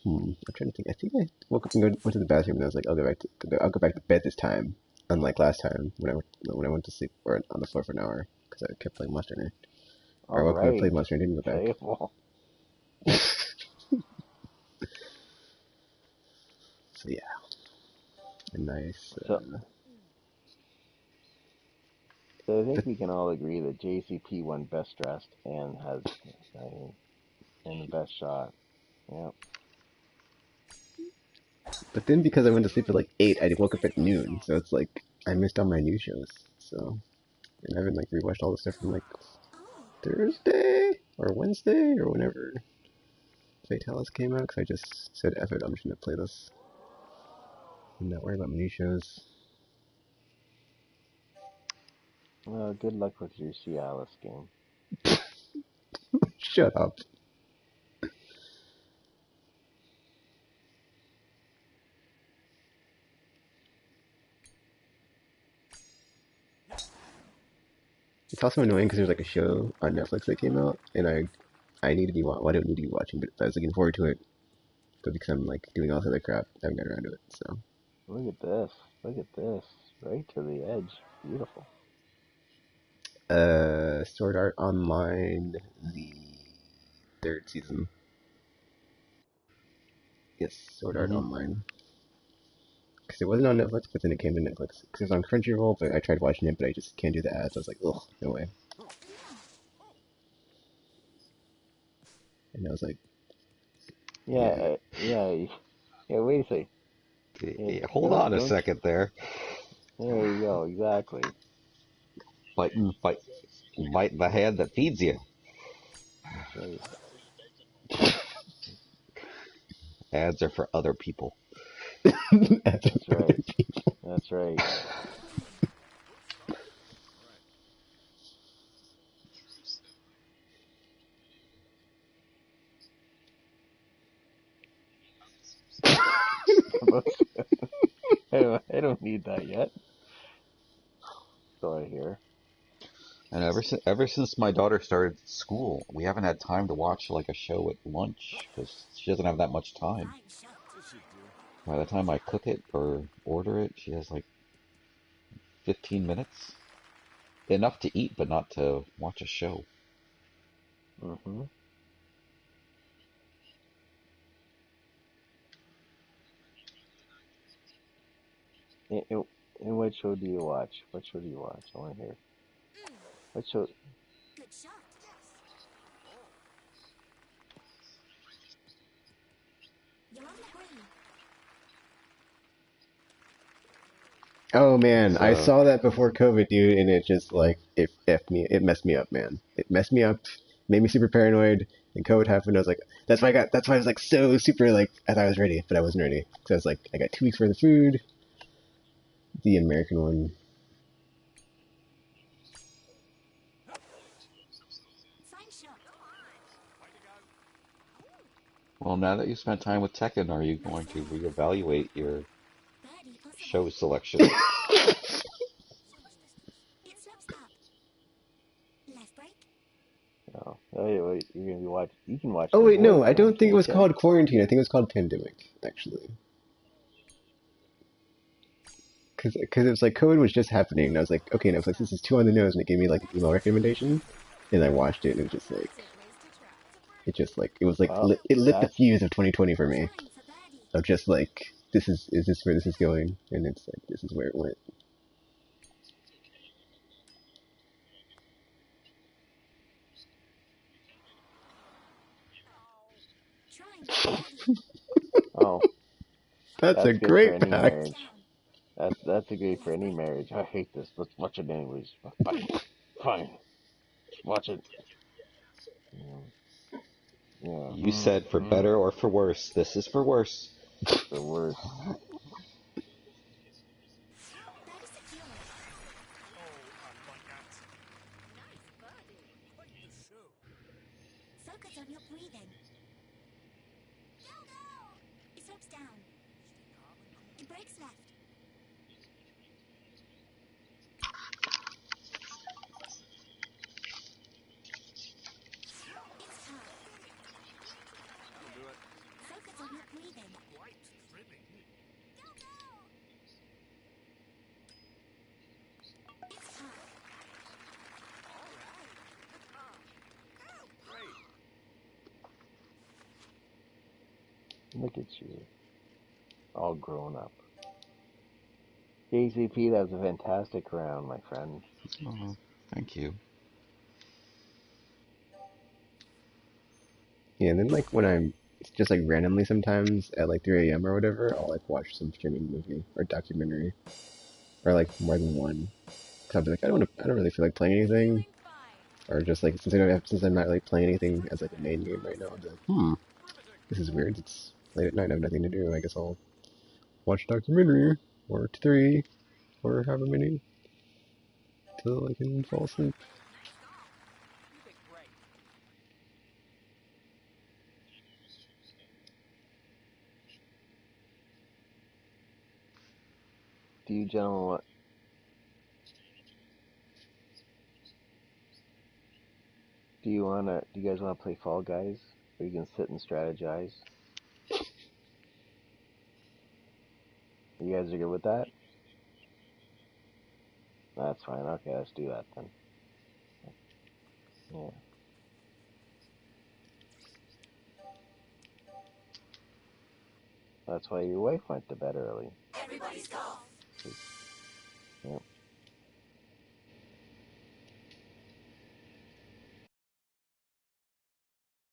I'm trying to think. I think I woke up and went to the bathroom, and I was like, I'll go back to bed this time. Unlike last time when I went to sleep or on the floor for an hour because I kept playing Monster Hunter. Or I All woke up and right. played Monster Hunter and didn't go Playable. back. So yeah, a nice. So, so I think But we can all agree that JCP won best dressed and and the best shot. Yep. but then because I went to sleep at like 8, I woke up at noon, so it's like I missed all my new shows. So and I haven't like rewatched all the stuff from like Thursday or Wednesday or whenever Fatalis came out. Because I just said, "F it, I'm just gonna play this and not worry about my new shows." Well, good luck with your Cialis game. Shut up. It's also annoying because there's like a show on Netflix that came out, and I need to be well, I don't need to be watching, but I was looking forward to it, but because I'm like doing all this other crap, I haven't got around to it. So, Look at this. Look at this. Right to the edge. Beautiful. Sword Art Online, the third season. Yes, Sword Art Mm-hmm. Online. Because it wasn't on Netflix, but then it came to Netflix. Because it was on Crunchyroll, but I tried watching it, but I just can't do the ads. I was like, ugh, no way. And I was like, Yeah, yeah, wait a second. Yeah, hold don't, on a don't, second there. there you go, exactly. Biting, bite the hand that feeds you. That's right. Ads are for other people. That's right. That's right. I don't need that yet. Go here. And ever since my daughter started school, we haven't had time to watch like a show at lunch because she doesn't have that much time. Fine shot. By the time I cook it or order it, she has like 15 minutes. Enough to eat, but not to watch a show. Mm-hmm. And what show do you watch? What show do you watch? I want to hear. What show? Good shot. You're on the green. Oh man, I So saw that before COVID, dude, and it just like it messed me up, man. It messed me up, made me super paranoid. And COVID happened. I was like, that's why I was like so super like I thought I was ready, but I wasn't ready because I was like I got 2 weeks worth of food, the American one. Fine shot. well, now that you spent time with Tekken, are you going to reevaluate your Birdie possible. show selection? It slopes up. Left break. Oh, wait, you're gonna be watch. You can watch Oh The wait, no, Voice I then, don't think it can't was you? called quarantine. I think it was called pandemic, actually, because it was like COVID was just happening, and I was like, okay, Netflix, this is too on the nose, and it gave me like an email recommendation, and I watched it, and it was just like it was like Well, it lit the that's fuse of 2020 for me. Trying for birdie. Of just like is this where this is going, and it's like this is where it went. Trying for birdie. oh, That's a that's good for great any pack. Slopes marriage. down. That's a great for any marriage. I hate this. Let's watch it anyways. Fine, fine. Watch it. Yeah, yeah. You said for better or for worse. This is for worse. The worst. Birdie secure. Focus on your breathing. It slopes down. It breaks left. It's hard. Focus on your breathing. It's hard. Look at you, all grown up. KCP, that was a fantastic round, my friend. Oh, thank you. Yeah, and then like when I'm just like randomly sometimes at like 3 a.m. or whatever, I'll like watch some streaming movie or documentary or like more than one. Cause I'll be like, I don't really feel like playing anything, or just like since I'm not like playing anything as like a main game right now, I'll be like, this is weird. It's late at night, I have nothing to do. I guess I'll watch a documentary or 3 or however many till I can fall asleep. Do you gentlemen want? Do you guys wanna play Fall Guys, where you can sit and strategize? You guys are good with that? That's fine. Okay, let's do that then. Yeah. That's why your wife went to bed early. Everybody's golf.